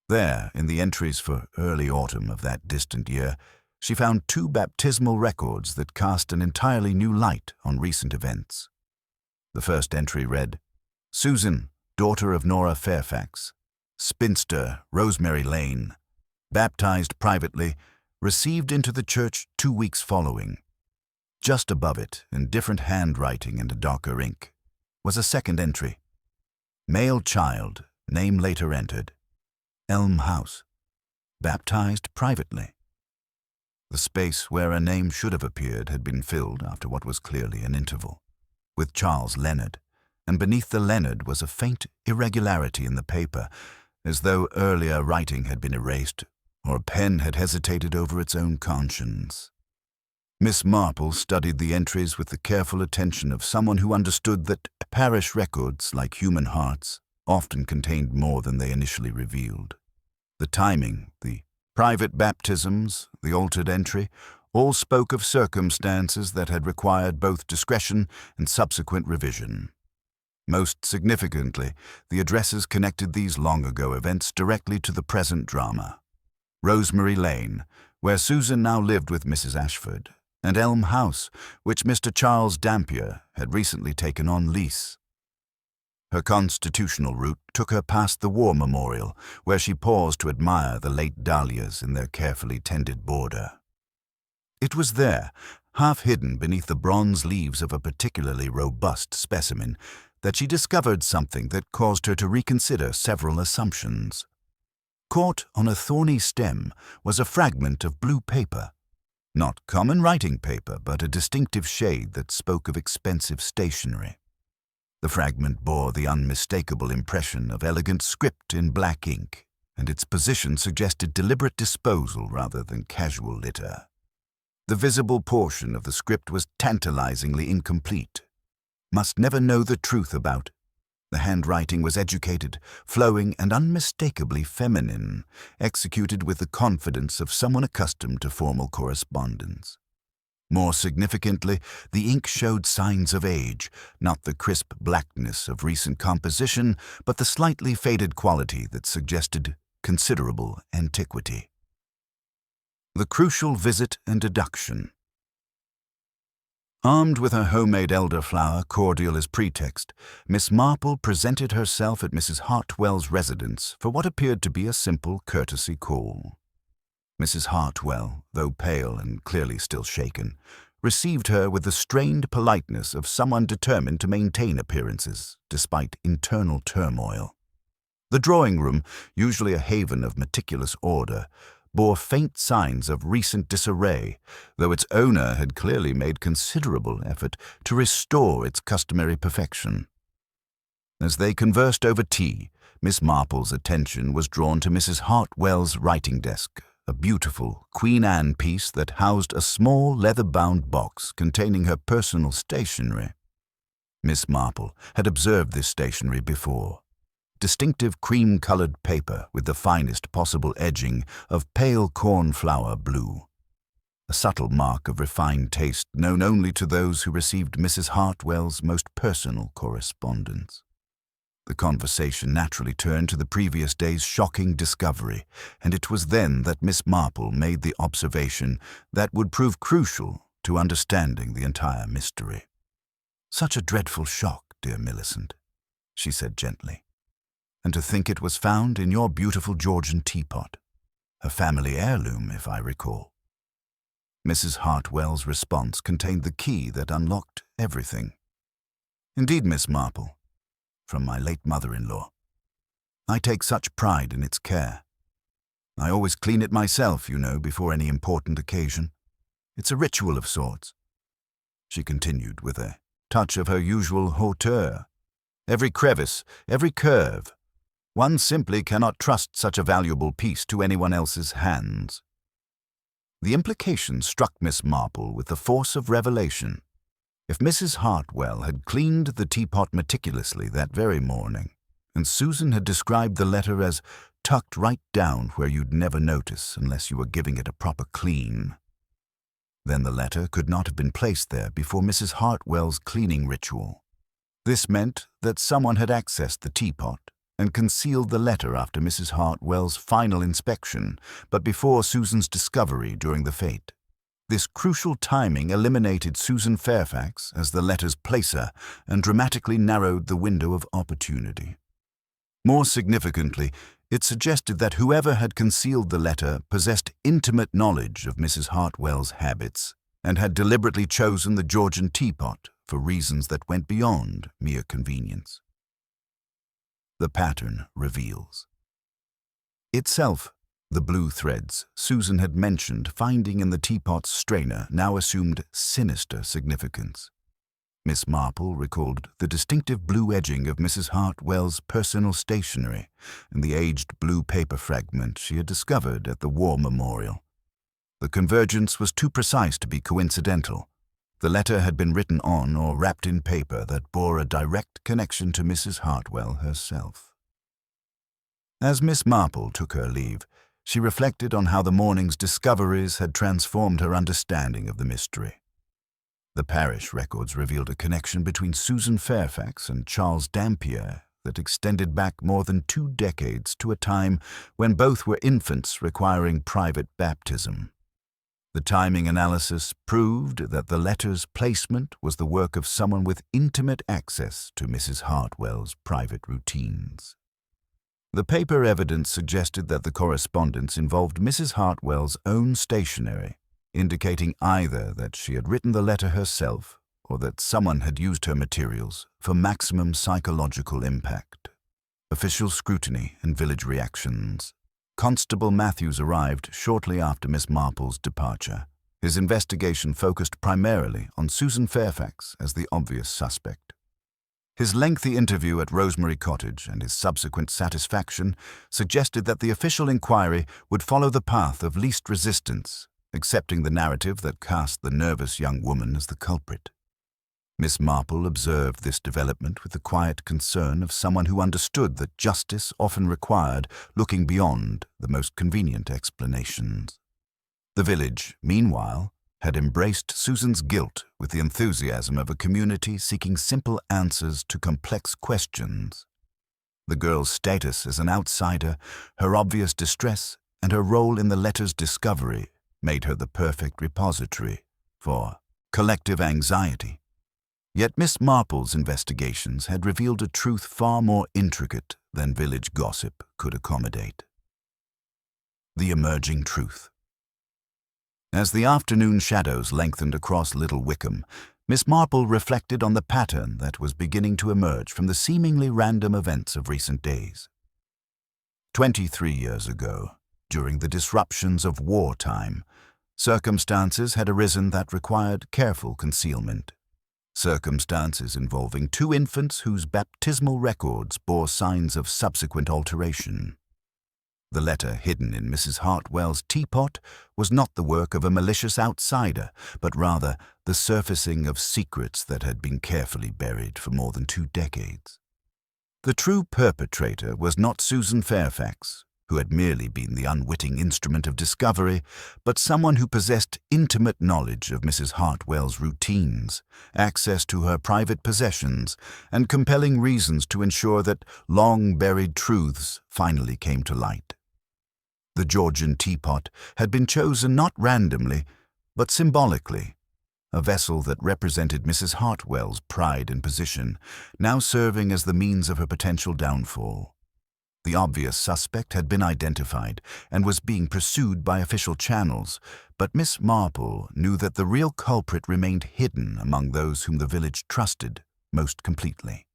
A: There, in the entries for early autumn of that distant year, she found 2 baptismal records that cast an entirely new light on recent events. The first entry read, "Susan, daughter of Nora Fairfax, spinster, Rosemary Lane, baptized privately, received into the church 2 weeks following." Just above it, in different handwriting and a darker ink, was a second entry. "Male child, name later entered. Elm House. Baptized privately." The space where a name should have appeared had been filled, after what was clearly an interval, with Charles Leonard, and beneath the Leonard was a faint irregularity in the paper, as though earlier writing had been erased, or a pen had hesitated over its own conscience. Miss Marple studied the entries with the careful attention of someone who understood that parish records, like human hearts, often contained more than they initially revealed. The timing, the private baptisms, the altered entry, all spoke of circumstances that had required both discretion and subsequent revision. Most significantly, the addresses connected these long-ago events directly to the present drama. Rosemary Lane, where Susan now lived with Mrs. Ashford, and Elm House, which Mr. Charles Dampier had recently taken on lease. Her constitutional route took her past the War Memorial, where she paused to admire the late dahlias in their carefully tended border. It was there, half hidden beneath the bronze leaves of a particularly robust specimen, that she discovered something that caused her to reconsider several assumptions. Caught on a thorny stem was a fragment of blue paper. Not common writing paper, but a distinctive shade that spoke of expensive stationery. The fragment bore the unmistakable impression of elegant script in black ink, and its position suggested deliberate disposal rather than casual litter. The visible portion of the script was tantalizingly incomplete. Must never know the truth about. The handwriting was educated, flowing, and unmistakably feminine, executed with the confidence of someone accustomed to formal correspondence. More significantly, the ink showed signs of age, not the crisp blackness of recent composition, but the slightly faded quality that suggested considerable antiquity. The crucial visit and deduction. Armed with her homemade elderflower cordial as pretext, Miss Marple presented herself at Mrs. Hartwell's residence for what appeared to be a simple courtesy call. Mrs. Hartwell, though pale and clearly still shaken, received her with the strained politeness of someone determined to maintain appearances despite internal turmoil. The drawing-room, usually a haven of meticulous order, bore faint signs of recent disarray, though its owner had clearly made considerable effort to restore its customary perfection. As they conversed over tea, Miss Marple's attention was drawn to Mrs. Hartwell's writing desk, a beautiful Queen Anne piece that housed a small leather-bound box containing her personal stationery. Miss Marple had observed this stationery before. Distinctive cream-colored paper with the finest possible edging of pale cornflower blue. A subtle mark of refined taste known only to those who received Mrs. Hartwell's most personal correspondence. The conversation naturally turned to the previous day's shocking discovery, and it was then that Miss Marple made the observation that would prove crucial to understanding the entire mystery. "Such a dreadful shock, dear Millicent," she said gently. "And to think it was found in your beautiful Georgian teapot, a family heirloom, if I recall." Mrs. Hartwell's response contained the key that unlocked everything. "Indeed, Miss Marple, from my late mother-in-law. I take such pride in its care. I always clean it myself, you know, before any important occasion. It's a ritual of sorts," she continued with a touch of her usual hauteur. "Every crevice, every curve. One simply cannot trust such a valuable piece to anyone else's hands." The implication struck Miss Marple with the force of revelation. If Mrs. Hartwell had cleaned the teapot meticulously that very morning, and Susan had described the letter as tucked right down where you'd never notice unless you were giving it a proper clean, then the letter could not have been placed there before Mrs. Hartwell's cleaning ritual. This meant that someone had accessed the teapot and concealed the letter after Mrs. Hartwell's final inspection, but before Susan's discovery during the fete. This crucial timing eliminated Susan Fairfax as the letter's placer and dramatically narrowed the window of opportunity. More significantly, it suggested that whoever had concealed the letter possessed intimate knowledge of Mrs. Hartwell's habits and had deliberately chosen the Georgian teapot for reasons that went beyond mere convenience. The pattern reveals. Itself, the blue threads Susan had mentioned finding in the teapot's strainer now assumed sinister significance. Miss Marple recalled the distinctive blue edging of Mrs. Hartwell's personal stationery and the aged blue paper fragment she had discovered at the War Memorial. The convergence was too precise to be coincidental. The letter had been written on or wrapped in paper that bore a direct connection to Mrs. Hartwell herself. As Miss Marple took her leave, she reflected on how the morning's discoveries had transformed her understanding of the mystery. The parish records revealed a connection between Susan Fairfax and Charles Dampier that extended back more than 2 decades to a time when both were infants requiring private baptism. The timing analysis proved that the letter's placement was the work of someone with intimate access to Mrs. Hartwell's private routines. The paper evidence suggested that the correspondence involved Mrs. Hartwell's own stationery, indicating either that she had written the letter herself or that someone had used her materials for maximum psychological impact. Official scrutiny and village reactions. Constable Matthews arrived shortly after Miss Marple's departure. His investigation focused primarily on Susan Fairfax as the obvious suspect. His lengthy interview at Rosemary Cottage and his subsequent satisfaction suggested that the official inquiry would follow the path of least resistance, accepting the narrative that cast the nervous young woman as the culprit. Miss Marple observed this development with the quiet concern of someone who understood that justice often required looking beyond the most convenient explanations. The village, meanwhile, had embraced Susan's guilt with the enthusiasm of a community seeking simple answers to complex questions. The girl's status as an outsider, her obvious distress, and her role in the letter's discovery made her the perfect repository for collective anxiety. Yet Miss Marple's investigations had revealed a truth far more intricate than village gossip could accommodate. The emerging truth. As the afternoon shadows lengthened across Little Wickham, Miss Marple reflected on the pattern that was beginning to emerge from the seemingly random events of recent days. 23 years ago, during the disruptions of wartime, circumstances had arisen that required careful concealment. Circumstances involving 2 infants whose baptismal records bore signs of subsequent alteration. The letter hidden in Mrs. Hartwell's teapot was not the work of a malicious outsider, but rather the surfacing of secrets that had been carefully buried for more than 2 decades. The true perpetrator was not Susan Fairfax, who had merely been the unwitting instrument of discovery, but someone who possessed intimate knowledge of Mrs. Hartwell's routines, access to her private possessions, and compelling reasons to ensure that long-buried truths finally came to light. The Georgian teapot had been chosen not randomly, but symbolically, a vessel that represented Mrs. Hartwell's pride and position, now serving as the means of her potential downfall. The obvious suspect had been identified and was being pursued by official channels, but Miss Marple knew that the real culprit remained hidden among those whom the village trusted most completely.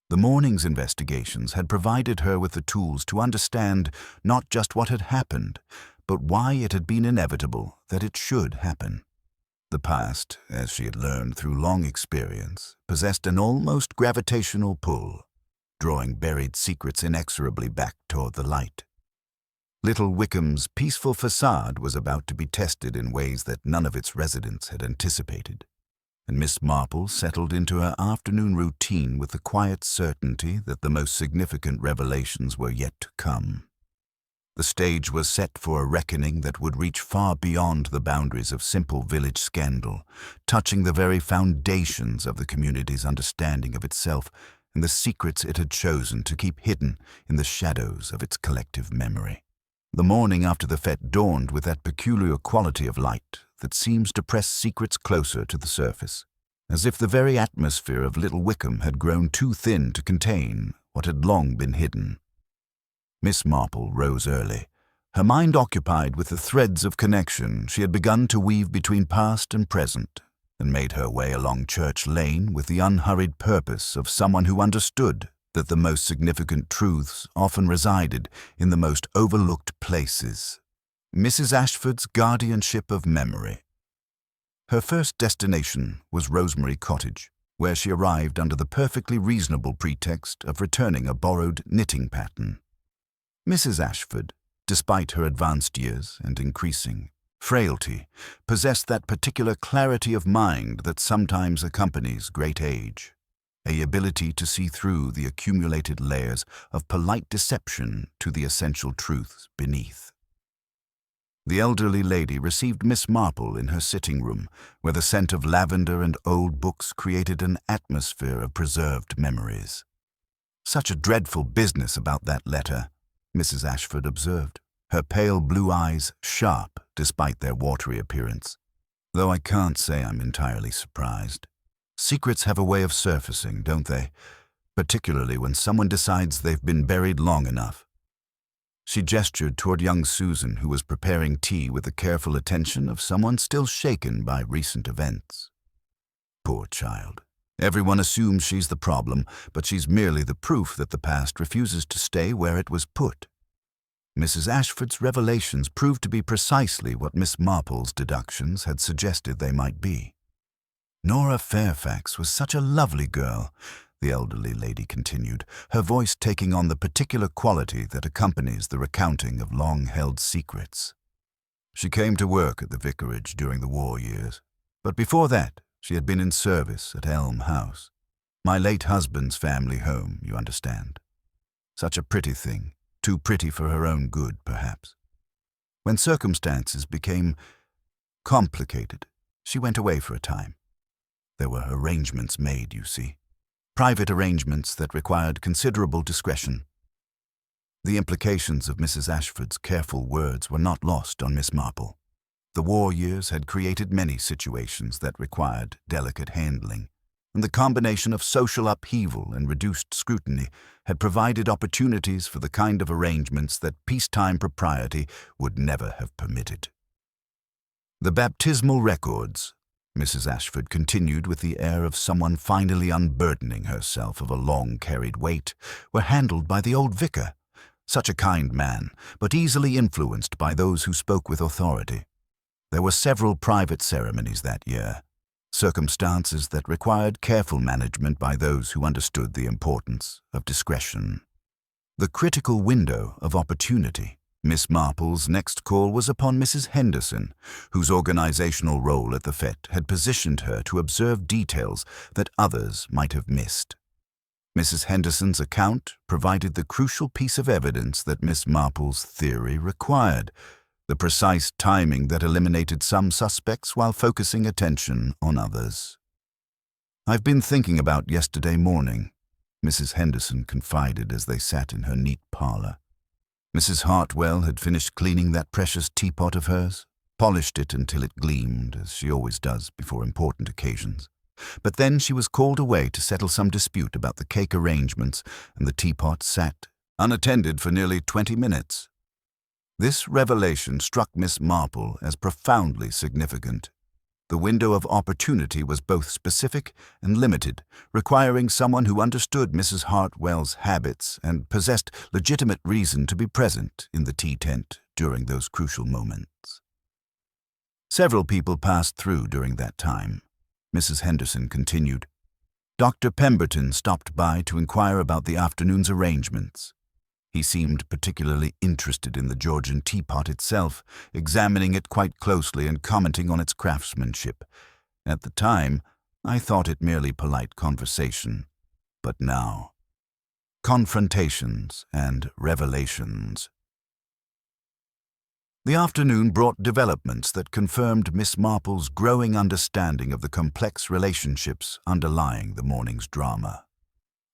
A: The morning's investigations had provided her with the tools to understand not just what had happened, but why it had been inevitable that it should happen. The past, as she had learned through long experience, possessed an almost gravitational pull, drawing buried secrets inexorably back toward the light. Little Wickham's peaceful facade was about to be tested in ways that none of its residents had anticipated, and Miss Marple settled into her afternoon routine with the quiet certainty that the most significant revelations were yet to come. The stage was set for a reckoning that would reach far beyond the boundaries of simple village scandal, touching the very foundations of the community's understanding of itself and the secrets it had chosen to keep hidden in the shadows of its collective memory. The morning after the fete dawned with that peculiar quality of light that seems to press secrets closer to the surface, as if the very atmosphere of Little Wickham had grown too thin to contain what had long been hidden. Miss Marple rose early, her mind occupied with the threads of connection she had begun to weave between past and present, and made her way along Church Lane with the unhurried purpose of someone who understood that the most significant truths often resided in the most overlooked places. Mrs. Ashford's guardianship of memory. Her first destination was Rosemary Cottage, where she arrived under the perfectly reasonable pretext of returning a borrowed knitting pattern. Mrs. Ashford, despite her advanced years and increasing frailty, possessed that particular clarity of mind that sometimes accompanies great age, a ability to see through the accumulated layers of polite deception to the essential truths beneath. The elderly lady received Miss Marple in her sitting room, where the scent of lavender and old books created an atmosphere of preserved memories. "Such a dreadful business about that letter," Mrs. Ashford observed, her pale blue eyes sharp despite their watery appearance. "Though I can't say I'm entirely surprised. Secrets have a way of surfacing, don't they? Particularly when someone decides they've been buried long enough." She gestured toward young Susan, who was preparing tea with the careful attention of someone still shaken by recent events. Poor child. Everyone assumes she's the problem, but she's merely the proof that the past refuses to stay where it was put. Mrs. Ashford's revelations proved to be precisely what Miss Marple's deductions had suggested they might be. "Nora Fairfax was such a lovely girl," the elderly lady continued, her voice taking on the particular quality that accompanies the recounting of long-held secrets. "She came to work at the vicarage during the war years, but before that she had been in service at Elm House, my late husband's family home, you understand. Such a pretty thing, too pretty for her own good, perhaps. When circumstances became Complicated. She went away for a time. There were arrangements made, you see. Private arrangements that required considerable discretion. The implications of Mrs. Ashford's careful words were not lost on Miss Marple. The war years had created many situations that required delicate handling, and the combination of social upheaval and reduced scrutiny had provided opportunities for the kind of arrangements that peacetime propriety would never have permitted. The baptismal records, Mrs. Ashford continued with the air of someone finally unburdening herself of a long-carried weight, were handled by the old vicar, such a kind man, but easily influenced by those who spoke with authority. There were several private ceremonies that year, circumstances that required careful management by those who understood the importance of discretion. The critical window of opportunity. Miss Marple's next call was upon Mrs. Henderson, whose organizational role at the fete had positioned her to observe details that others might have missed. Mrs. Henderson's account provided the crucial piece of evidence that Miss Marple's theory required, the precise timing that eliminated some suspects while focusing attention on others. "I've been thinking about yesterday morning," Mrs. Henderson confided as they sat in her neat parlor. Mrs. Hartwell had finished cleaning that precious teapot of hers, polished it until it gleamed, as she always does before important occasions. But then she was called away to settle some dispute about the cake arrangements, and the teapot sat unattended for nearly 20 minutes. This revelation struck Miss Marple as profoundly significant. The window of opportunity was both specific and limited, requiring someone who understood Mrs. Hartwell's habits and possessed legitimate reason to be present in the tea tent during those crucial moments. Several people passed through during that time. Mrs. Henderson continued. Dr. Pemberton stopped by to inquire about the afternoon's arrangements. He seemed particularly interested in the Georgian teapot itself, examining it quite closely and commenting on its craftsmanship. At the time, I thought it merely polite conversation. But now, confrontations and revelations. The afternoon brought developments that confirmed Miss Marple's growing understanding of the complex relationships underlying the morning's drama.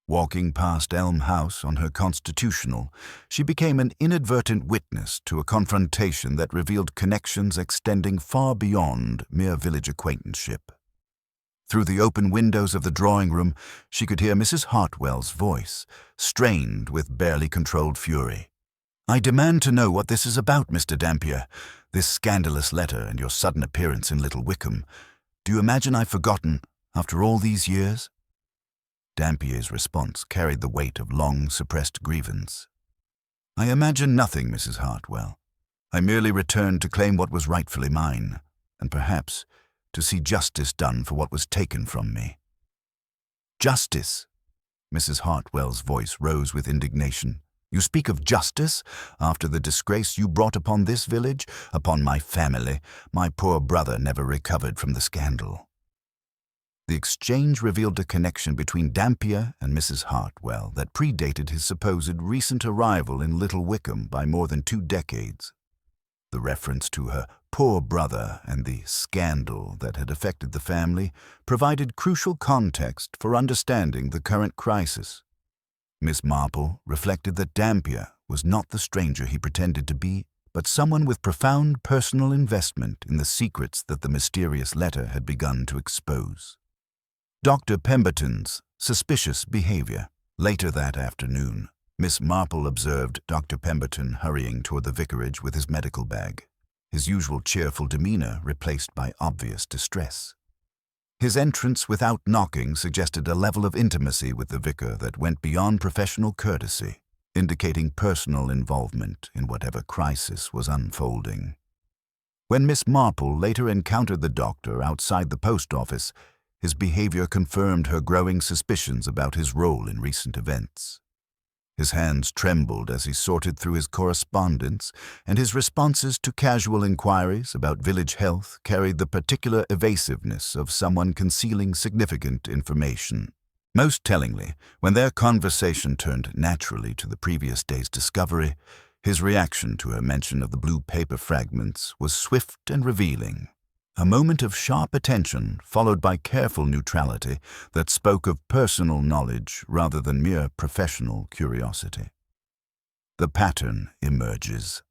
A: Walking past Elm House on her constitutional, she became an inadvertent witness to a confrontation that revealed connections extending far beyond mere village acquaintanceship. Through the open windows of the drawing room, she could hear Mrs. Hartwell's voice, strained with barely controlled fury. "I demand to know what this is about, Mr. Dampier, this scandalous letter and your sudden appearance in Little Wickham. Do you imagine I've forgotten, after all these years?" Dampier's response carried the weight of long-suppressed grievance. "I imagine nothing, Mrs. Hartwell. I merely returned to claim what was rightfully mine, and perhaps to see justice done for what was taken from me." "Justice?" Mrs. Hartwell's voice rose with indignation. "You speak of justice after the disgrace you brought upon this village, upon my family. My poor brother never recovered from the scandal." The exchange revealed a connection between Dampier and Mrs. Hartwell that predated his supposed recent arrival in Little Wickham by more than 2 decades. The reference to her poor brother and the scandal that had affected the family provided crucial context for understanding the current crisis. Miss Marple reflected that Dampier was not the stranger he pretended to be, but someone with profound personal investment in the secrets that the mysterious letter had begun to expose. Dr. Pemberton's suspicious behavior. Later that afternoon, Miss Marple observed Dr. Pemberton hurrying toward the vicarage with his medical bag, his usual cheerful demeanor replaced by obvious distress. His entrance without knocking suggested a level of intimacy with the vicar that went beyond professional courtesy, indicating personal involvement in whatever crisis was unfolding. When Miss Marple later encountered the doctor outside the post office, his behavior confirmed her growing suspicions about his role in recent events. His hands trembled as he sorted through his correspondence, and his responses to casual inquiries about village health carried the particular evasiveness of someone concealing significant information. Most tellingly, when their conversation turned naturally to the previous day's discovery, his reaction to her mention of the blue paper fragments was swift and revealing. a moment of sharp attention followed by careful neutrality that spoke of personal knowledge rather than mere professional curiosity. The pattern emerges.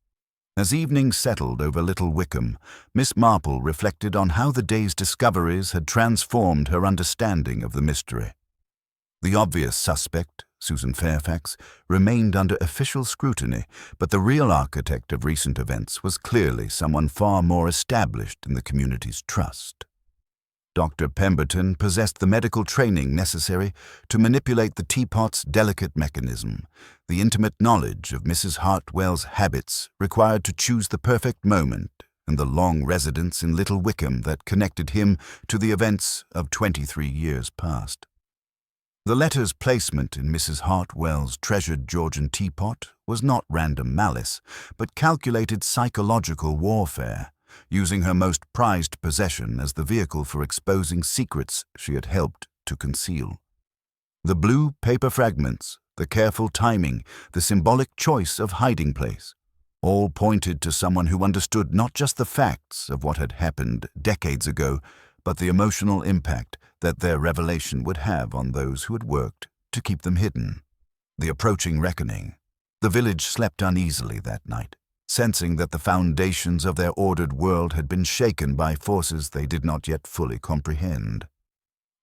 A: As evening settled over Little Wickham, Miss Marple reflected on how the day's discoveries had transformed her understanding of the mystery. The obvious suspect, Susan Fairfax, remained under official scrutiny, but the real architect of recent events was clearly someone far more established in the community's trust. Dr. Pemberton possessed the medical training necessary to manipulate the Teapot's delicate mechanism, the intimate knowledge of Mrs. Hartwell's habits required to choose the perfect moment, and the long residence in Little Wickham that connected him to the events of 23 years past. The letter's placement in Mrs. Hartwell's treasured Georgian teapot was not random malice, but calculated psychological warfare, using her most prized possession as the vehicle for exposing secrets she had helped to conceal. The blue paper fragments, the careful timing, the symbolic choice of hiding place, all pointed to someone who understood not just the facts of what had happened decades ago, but the emotional impact that their revelation would have on those who had worked to keep them hidden. The approaching reckoning. The village slept uneasily that night, sensing that the foundations of their ordered world had been shaken by forces they did not yet fully comprehend.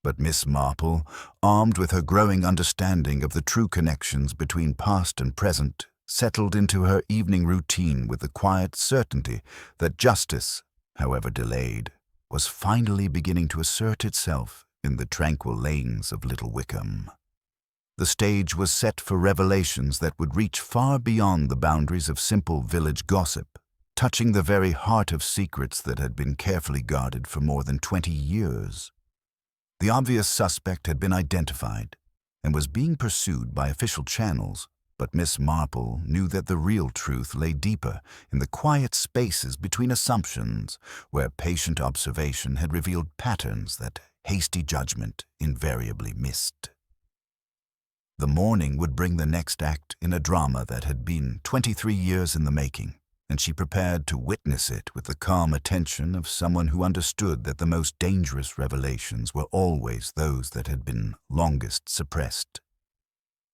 A: But Miss Marple, armed with her growing understanding of the true connections between past and present, settled into her evening routine with the quiet certainty that justice, however delayed, was finally beginning to assert itself in the tranquil lanes of Little Wickham. The stage was set for revelations that would reach far beyond the boundaries of simple village gossip, touching the very heart of secrets that had been carefully guarded for more than 20 years. The obvious suspect had been identified and was being pursued by official channels, but Miss Marple knew that the real truth lay deeper in the quiet spaces between assumptions, where patient observation had revealed patterns that hasty judgment invariably missed. The morning would bring the next act in a drama that had been 23 years in the making, and she prepared to witness it with the calm attention of someone who understood that the most dangerous revelations were always those that had been longest suppressed.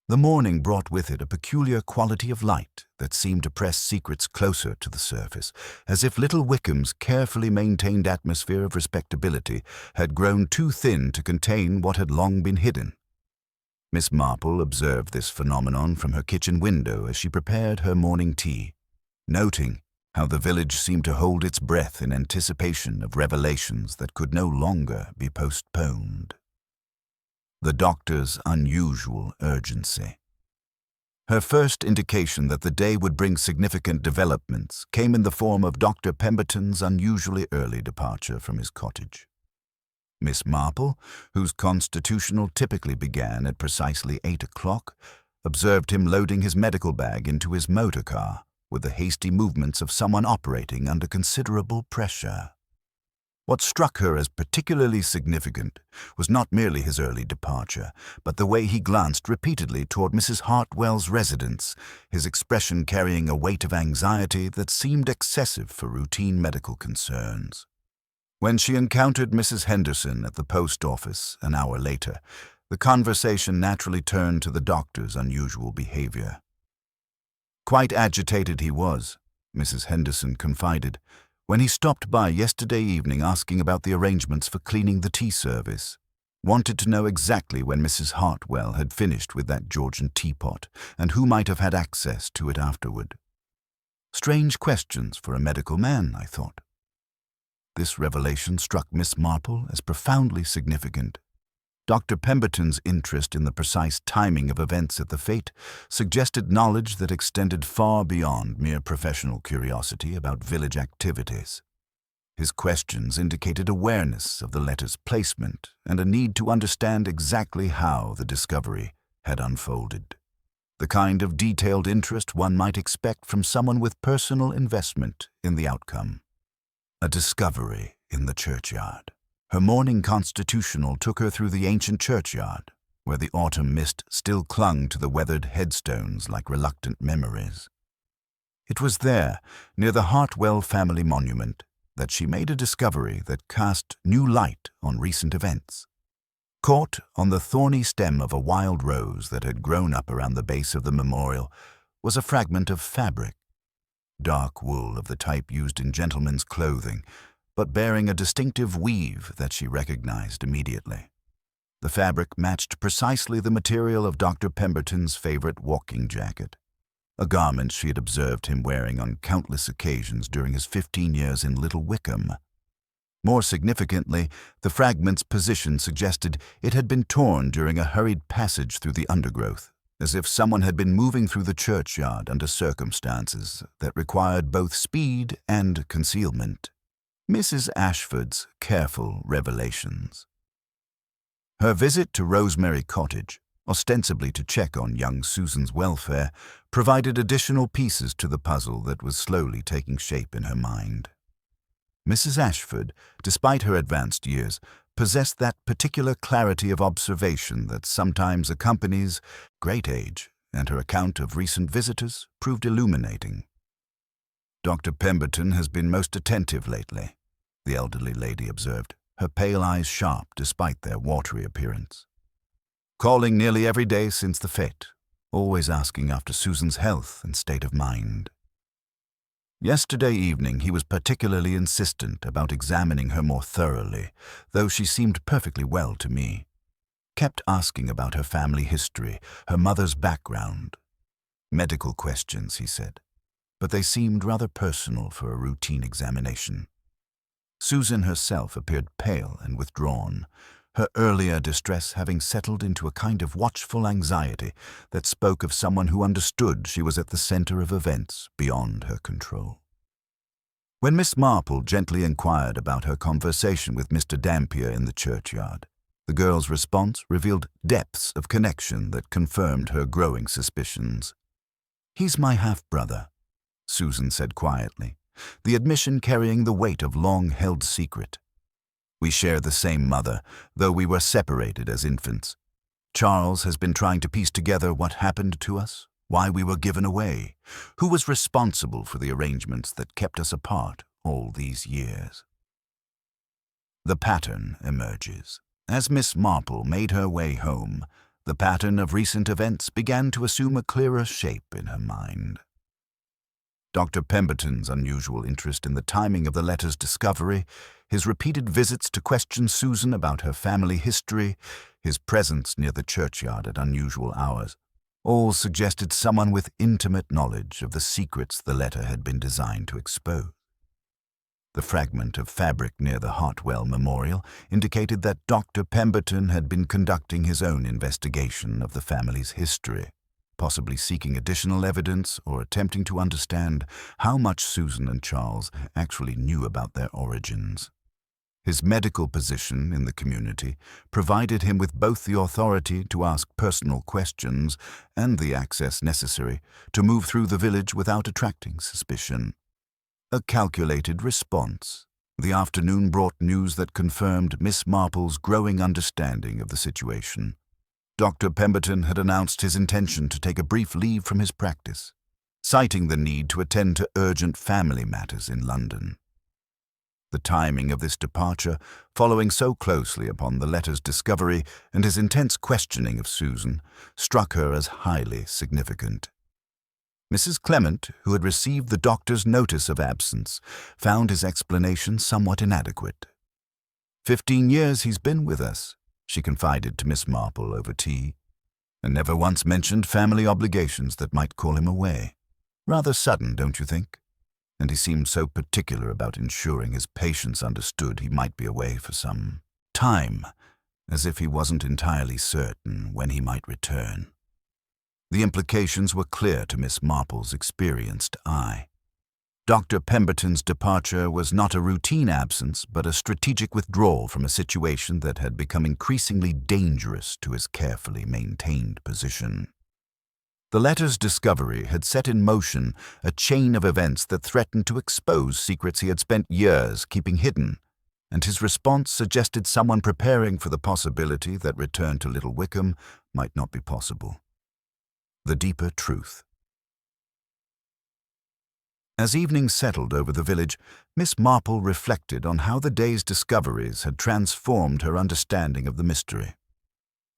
A: The morning brought with it a peculiar quality of light that seemed to press secrets closer to the surface, as if Little Wickham's carefully maintained atmosphere of respectability had grown too thin to contain what had long been hidden. Miss Marple observed this phenomenon from her kitchen window as she prepared her morning tea, noting how the village seemed to hold its breath in anticipation of revelations that could no longer be postponed. The doctor's unusual urgency. Her first indication that the day would bring significant developments came in the form of Dr. Pemberton's unusually early departure from his cottage. Miss Marple, whose constitutional typically began at precisely 8 o'clock, observed him loading his medical bag into his motor car with the hasty movements of someone operating under considerable pressure. What struck her as particularly significant was not merely his early departure, but the way he glanced repeatedly toward Mrs. Hartwell's residence, his expression carrying a weight of anxiety that seemed excessive for routine medical concerns. When she encountered Mrs. Henderson at the post office an hour later, the conversation naturally turned to the doctor's unusual behavior. Quite agitated he was, Mrs. Henderson confided, when he stopped by yesterday evening asking about the arrangements for cleaning the tea service. Wanted to know exactly when Mrs. Hartwell had finished with that Georgian teapot, and who might have had access to it afterward. Strange questions for a medical man, I thought. This revelation struck Miss Marple as profoundly significant. Dr. Pemberton's interest in the precise timing of events at the fete suggested knowledge that extended far beyond mere professional curiosity about village activities. His questions indicated awareness of the letter's placement and a need to understand exactly how the discovery had unfolded. The kind of detailed interest one might expect from someone with personal investment in the outcome. A discovery in the churchyard. Her morning constitutional took her through the ancient churchyard, where the autumn mist still clung to the weathered headstones like reluctant memories. It was there, near the Hartwell family monument, that she made a discovery that cast new light on recent events. Caught on the thorny stem of a wild rose that had grown up around the base of the memorial was a fragment of fabric, dark wool of the type used in gentlemen's clothing, but bearing a distinctive weave that she recognized immediately. The fabric matched precisely the material of Dr. Pemberton's favorite walking jacket, a garment she had observed him wearing on countless occasions during his 15 years in Little Wickham. More significantly, the fragment's position suggested it had been torn during a hurried passage through the undergrowth, as if someone had been moving through the churchyard under circumstances that required both speed and concealment. Mrs. Ashford's careful revelations. Her visit to Rosemary Cottage, ostensibly to check on young Susan's welfare, provided additional pieces to the puzzle that was slowly taking shape in her mind. Mrs. Ashford, despite her advanced years, possessed that particular clarity of observation that sometimes accompanies great age, and her account of recent visitors proved illuminating. "Dr. Pemberton has been most attentive lately," the elderly lady observed, her pale eyes sharp despite their watery appearance. "Calling nearly every day since the fete, always asking after Susan's health and state of mind. Yesterday evening he was particularly insistent about examining her more thoroughly, though she seemed perfectly well to me. Kept asking about her family history, her mother's background. Medical questions, he said, but they seemed rather personal for a routine examination. Susan herself appeared pale and withdrawn, her earlier distress having settled into a kind of watchful anxiety that spoke of someone who understood she was at the center of events beyond her control. When Miss Marple gently inquired about her conversation with Mr. Dampier in the churchyard, the girl's response revealed depths of connection that confirmed her growing suspicions. "He's my half-brother," Susan said quietly, the admission carrying the weight of long-held secret. "We share the same mother, though we were separated as infants. Charles has been trying to piece together what happened to us, why we were given away, who was responsible for the arrangements that kept us apart all these years." The pattern emerges. As Miss Marple made her way home, the pattern of recent events began to assume a clearer shape in her mind. Dr. Pemberton's unusual interest in the timing of the letter's discovery, his repeated visits to question Susan about her family history, his presence near the churchyard at unusual hours, all suggested someone with intimate knowledge of the secrets the letter had been designed to expose. The fragment of fabric near the Hartwell Memorial indicated that Dr. Pemberton had been conducting his own investigation of the family's history, possibly seeking additional evidence or attempting to understand how much Susan and Charles actually knew about their origins. His medical position in the community provided him with both the authority to ask personal questions and the access necessary to move through the village without attracting suspicion. A calculated response. The afternoon brought news that confirmed Miss Marple's growing understanding of the situation. Dr. Pemberton had announced his intention to take a brief leave from his practice, citing the need to attend to urgent family matters in London. The timing of this departure, following so closely upon the letter's discovery and his intense questioning of Susan, struck her as highly significant. Mrs. Clement, who had received the doctor's notice of absence, found his explanation somewhat inadequate. 15 years he's been with us, she confided to Miss Marple over tea, and never once mentioned family obligations that might call him away. Rather sudden, don't you think? And he seemed so particular about ensuring his patients understood he might be away for some time, as if he wasn't entirely certain when he might return. The implications were clear to Miss Marple's experienced eye. Dr. Pemberton's departure was not a routine absence, but a strategic withdrawal from a situation that had become increasingly dangerous to his carefully maintained position. The letter's discovery had set in motion a chain of events that threatened to expose secrets he had spent years keeping hidden, and his response suggested someone preparing for the possibility that return to Little Wickham might not be possible. The deeper truth. As evening settled over the village, Miss Marple reflected on how the day's discoveries had transformed her understanding of the mystery.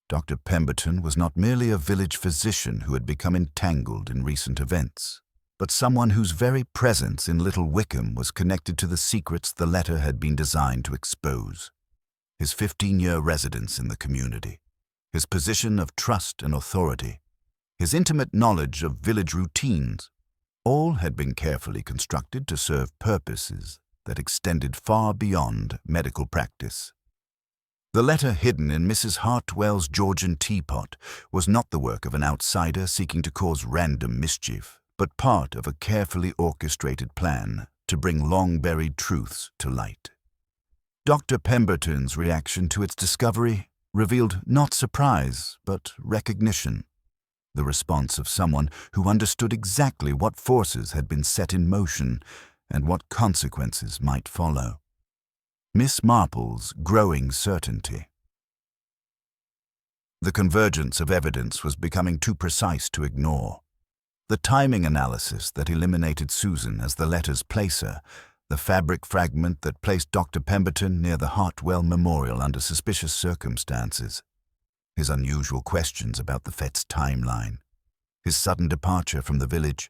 A: Dr. Pemberton was not merely a village physician who had become entangled in recent events, but someone whose very presence in Little Wickham was connected to the secrets the letter had been designed to expose. His 15-year residence in the community, his position of trust and authority, his intimate knowledge of village routines, all had been carefully constructed to serve purposes that extended far beyond medical practice. The letter hidden in Mrs. Hartwell's Georgian teapot was not the work of an outsider seeking to cause random mischief, but part of a carefully orchestrated plan to bring long-buried truths to light. Dr. Pemberton's reaction to its discovery revealed not surprise, but recognition. The response of someone who understood exactly what forces had been set in motion and what consequences might follow. Miss Marple's growing certainty. The convergence of evidence was becoming too precise to ignore. The timing analysis that eliminated Susan as the letter's placer, the fabric fragment that placed Dr. Pemberton near the Hartwell Memorial under suspicious circumstances, his unusual questions about the Fett's timeline, his sudden departure from the village,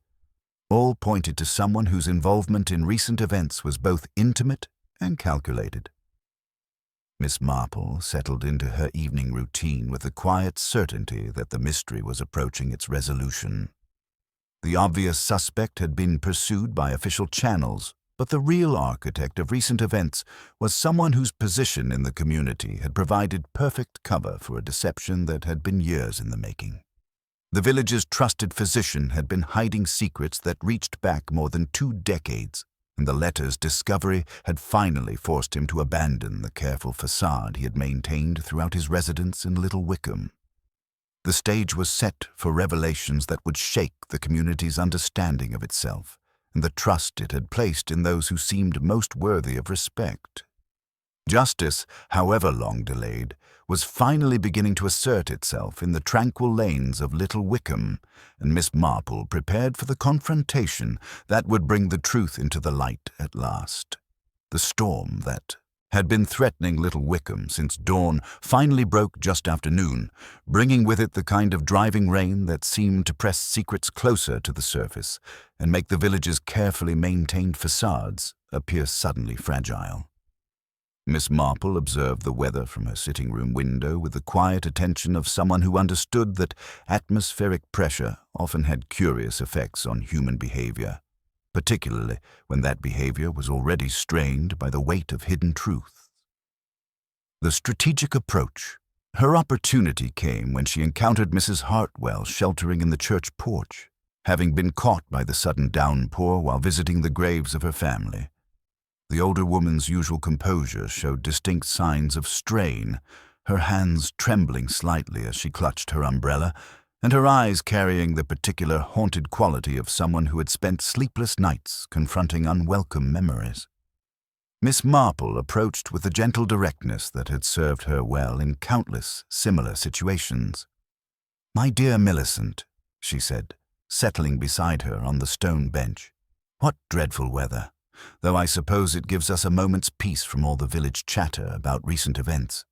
A: all pointed to someone whose involvement in recent events was both intimate and calculated. Miss Marple settled into her evening routine with the quiet certainty that the mystery was approaching its resolution. The obvious suspect had been pursued by official channels, but the real architect of recent events was someone whose position in the community had provided perfect cover for a deception that had been years in the making. The village's trusted physician had been hiding secrets that reached back more than 2 decades, and the letter's discovery had finally forced him to abandon the careful facade he had maintained throughout his residence in Little Wickham. The stage was set for revelations that would shake the community's understanding of itself and the trust it had placed in those who seemed most worthy of respect. Justice, however long delayed, was finally beginning to assert itself in the tranquil lanes of Little Wickham, and Miss Marple prepared for the confrontation that would bring the truth into the light at last. The storm that had been threatening Little Wickham since dawn finally broke just after noon, bringing with it the kind of driving rain that seemed to press secrets closer to the surface and make the village's carefully maintained facades appear suddenly fragile. Miss Marple observed the weather from her sitting-room window with the quiet attention of someone who understood that atmospheric pressure often had curious effects on human behavior, particularly when that behavior was already strained by the weight of hidden truth. The strategic approach. Her opportunity came when she encountered Mrs. Hartwell sheltering in the church porch, having been caught by the sudden downpour while visiting the graves of her family. The older woman's usual composure showed distinct signs of strain, her hands trembling slightly as she clutched her umbrella, and her eyes carrying the particular haunted quality of someone who had spent sleepless nights confronting unwelcome memories. Miss Marple approached with the gentle directness that had served her well in countless similar situations. "My dear Millicent," she said, settling beside her on the stone bench, "what dreadful weather, though I suppose it gives us a moment's peace from all the village chatter about recent events."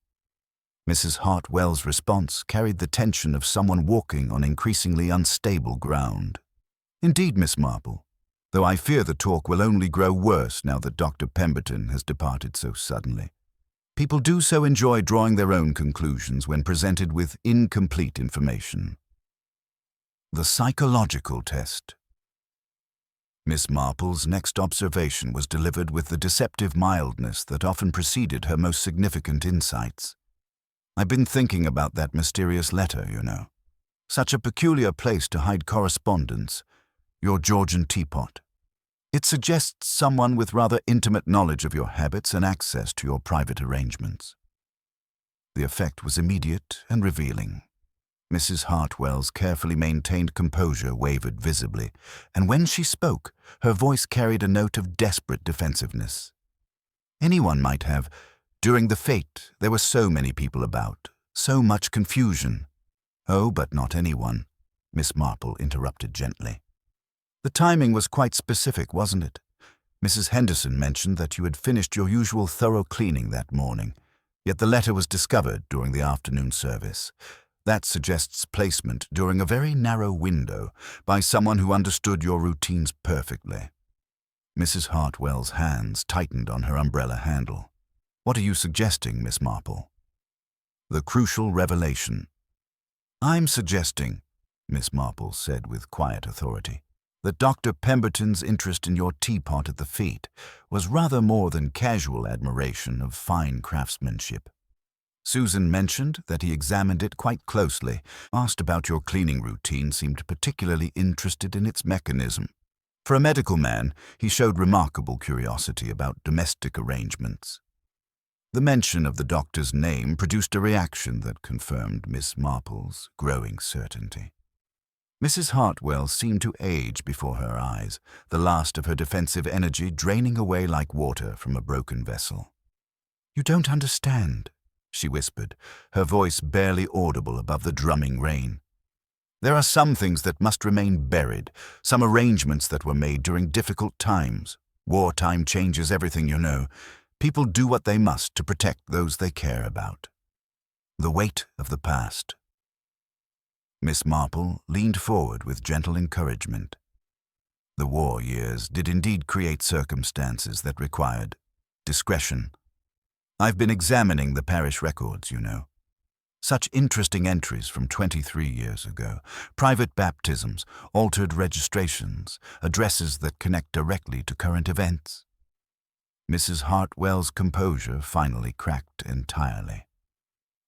A: Mrs. Hartwell's response carried the tension of someone walking on increasingly unstable ground. "Indeed, Miss Marple, though I fear the talk will only grow worse now that Dr. Pemberton has departed so suddenly. People do so enjoy drawing their own conclusions when presented with incomplete information." The psychological test. Miss Marple's next observation was delivered with the deceptive mildness that often preceded her most significant insights. "I've been thinking about that mysterious letter, you know. Such a peculiar place to hide correspondence, your Georgian teapot. It suggests someone with rather intimate knowledge of your habits and access to your private arrangements." The effect was immediate and revealing. Mrs. Hartwell's carefully maintained composure wavered visibly, and when she spoke, her voice carried a note of desperate defensiveness. Anyone might have. During the fete, there were so many people about, so much confusion. "Oh, but not anyone," Miss Marple interrupted gently. The timing was quite specific, wasn't it? Mrs. Henderson mentioned that you had finished your usual thorough cleaning that morning, yet the letter was discovered during the afternoon service. That suggests placement during a very narrow window by someone who understood your routines perfectly. Mrs. Hartwell's hands tightened on her umbrella handle. What are you suggesting, Miss Marple? The crucial revelation. I'm suggesting, Miss Marple said with quiet authority, that Dr. Pemberton's interest in your teapot at the fete was rather more than casual admiration of fine craftsmanship. Susan mentioned that he examined it quite closely, asked about your cleaning routine, seemed particularly interested in its mechanism. For a medical man, he showed remarkable curiosity about domestic arrangements. The mention of the doctor's name produced a reaction that confirmed Miss Marple's growing certainty. Mrs. Hartwell seemed to age before her eyes, the last of her defensive energy draining away like water from a broken vessel. "You don't understand," she whispered, her voice barely audible above the drumming rain. "There are some things that must remain buried, some arrangements that were made during difficult times. Wartime changes everything, you know. People do what they must to protect those they care about. The weight of the past." Miss Marple leaned forward with gentle encouragement. The war years did indeed create circumstances that required discretion. I've been examining the parish records, you know. Such interesting entries from 23 years ago. Private baptisms, altered registrations, addresses that connect directly to current events. Mrs. Hartwell's composure finally cracked entirely.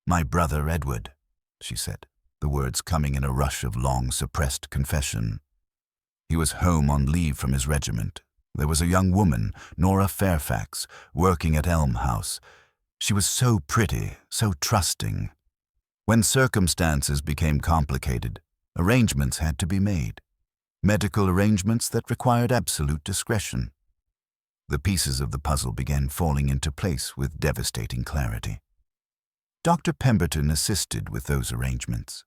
A: "My brother Edward," she said, the words coming in a rush of long-suppressed confession. "He was home on leave from his regiment. There was a young woman, Nora Fairfax, working at Elm House. She was so pretty, so trusting. When circumstances became complicated, arrangements had to be made. Medical arrangements that required absolute discretion. The pieces of the puzzle began falling into place with devastating clarity. Dr. Pemberton assisted with those arrangements,"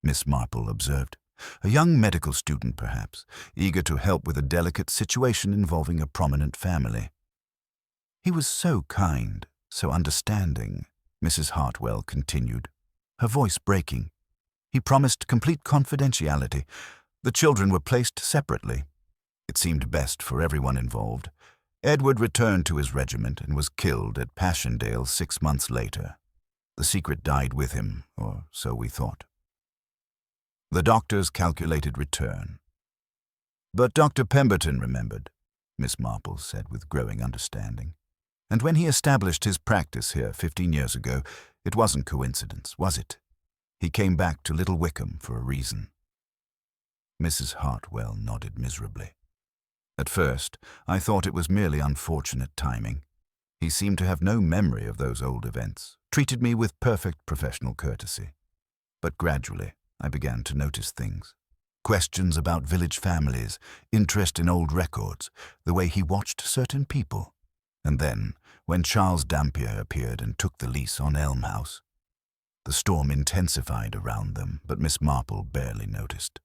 A: Miss Marple observed. "A young medical student, perhaps, eager to help with a delicate situation involving a prominent family. He was so kind, so understanding," Mrs. Hartwell continued, her voice breaking. "He promised complete confidentiality. The children were placed separately. It seemed best for everyone involved. Edward returned to his regiment and was killed at Passchendaele 6 months later. The secret died with him, or so we thought. The doctors calculated return. But Dr. Pemberton remembered," Miss Marple said with growing understanding. "And when he established his practice here 15 years ago, it wasn't coincidence, was it? He came back to Little Wickham for a reason." Mrs. Hartwell nodded miserably. "At first, I thought it was merely unfortunate timing. He seemed to have no memory of those old events, treated me with perfect professional courtesy. But gradually, I began to notice things. Questions about village families, interest in old records, the way he watched certain people. And then, when Charles Dampier appeared and took the lease on Elm House, the storm intensified around them, but Miss Marple barely noticed.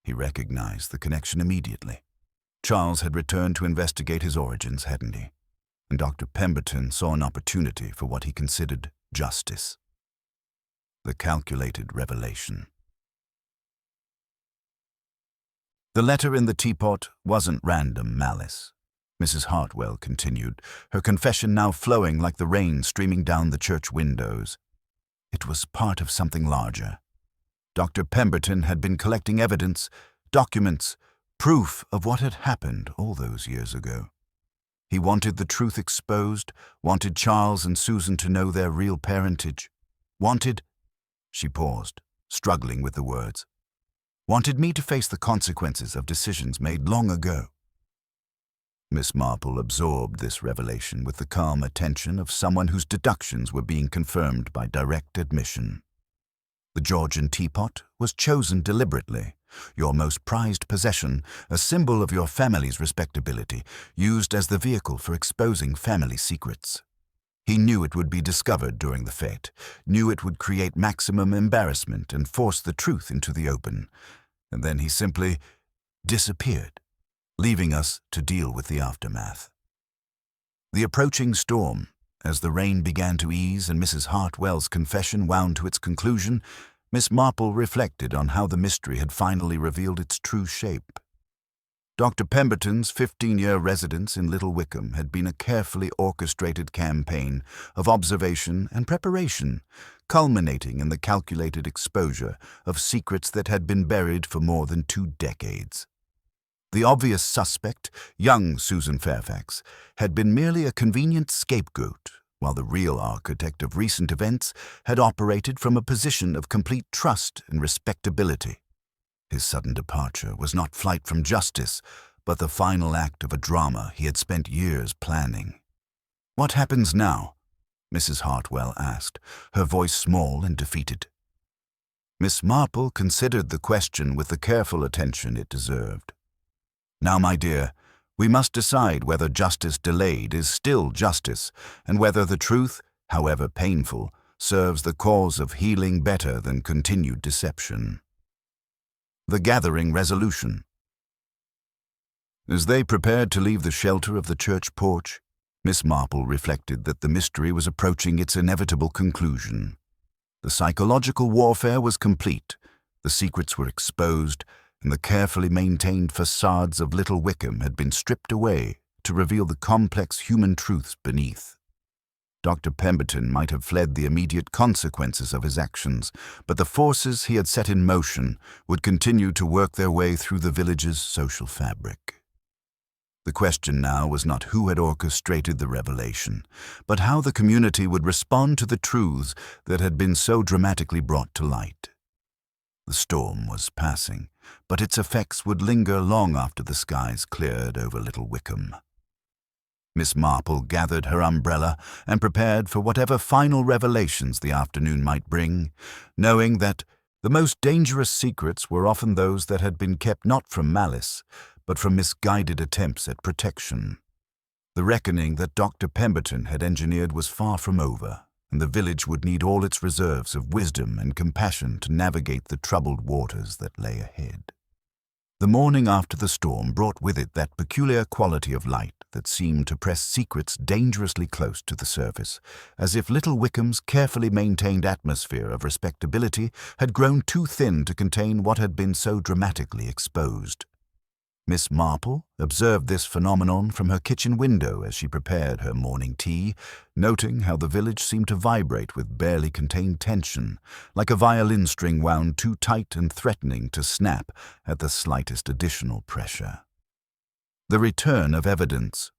A: He recognized the connection immediately. Charles had returned to investigate his origins, hadn't he? And Dr. Pemberton saw an opportunity for what he considered justice. The calculated revelation. The letter in the teapot wasn't random malice. Mrs. Hartwell continued, her confession now flowing like the rain streaming down the church windows. It was part of something larger. Dr. Pemberton had been collecting evidence, documents, proof of what had happened all those years ago. He wanted the truth exposed, wanted Charles and Susan to know their real parentage. Wanted— She paused, struggling with the words. Wanted me to face the consequences of decisions made long ago. Miss Marple absorbed this revelation with the calm attention of someone whose deductions were being confirmed by direct admission. The Georgian teapot was chosen deliberately, your most prized possession, a symbol of your family's respectability, used as the vehicle for exposing family secrets. He knew it would be discovered during the fete, knew it would create maximum embarrassment and force the truth into the open. And then he simply disappeared, leaving us to deal with the aftermath. The approaching storm, as the rain began to ease and Mrs. Hartwell's confession wound to its conclusion, Miss Marple reflected on how the mystery had finally revealed its true shape. Dr. Pemberton's 15-year residence in Little Wickham had been a carefully orchestrated campaign of observation and preparation, culminating in the calculated exposure of secrets that had been buried for more than 2 decades. The obvious suspect, young Susan Fairfax, had been merely a convenient scapegoat, while the real architect of recent events had operated from a position of complete trust and respectability. His sudden departure was not flight from justice, but the final act of a drama he had spent years planning. "What happens now?" Mrs. Hartwell asked, her voice small and defeated. Miss Marple considered the question with the careful attention it deserved. "Now, my dear, we must decide whether justice delayed is still justice, and whether the truth, however painful, serves the cause of healing better than continued deception." The gathering resolution. As they prepared to leave the shelter of the church porch, Miss Marple reflected that the mystery was approaching its inevitable conclusion. The psychological warfare was complete, the secrets were exposed, and the carefully maintained facades of Little Wickham had been stripped away to reveal the complex human truths beneath. Dr. Pemberton might have fled the immediate consequences of his actions, but the forces he had set in motion would continue to work their way through the village's social fabric. The question now was not who had orchestrated the revelation, but how the community would respond to the truths that had been so dramatically brought to light. The storm was passing, but its effects would linger long after the skies cleared over Little Wickham. Miss Marple gathered her umbrella and prepared for whatever final revelations the afternoon might bring, knowing that the most dangerous secrets were often those that had been kept not from malice, but from misguided attempts at protection. The reckoning that Dr. Pemberton had engineered was far from over, and the village would need all its reserves of wisdom and compassion to navigate the troubled waters that lay ahead. The morning after the storm brought with it that peculiar quality of light that seemed to press secrets dangerously close to the surface, as if Little Wickham's carefully maintained atmosphere of respectability had grown too thin to contain what had been so dramatically exposed. Miss Marple observed this phenomenon from her kitchen window as she prepared her morning tea, noting how the village seemed to vibrate with barely contained tension, like a violin string wound too tight and threatening to snap at the slightest additional pressure. The return of evidence.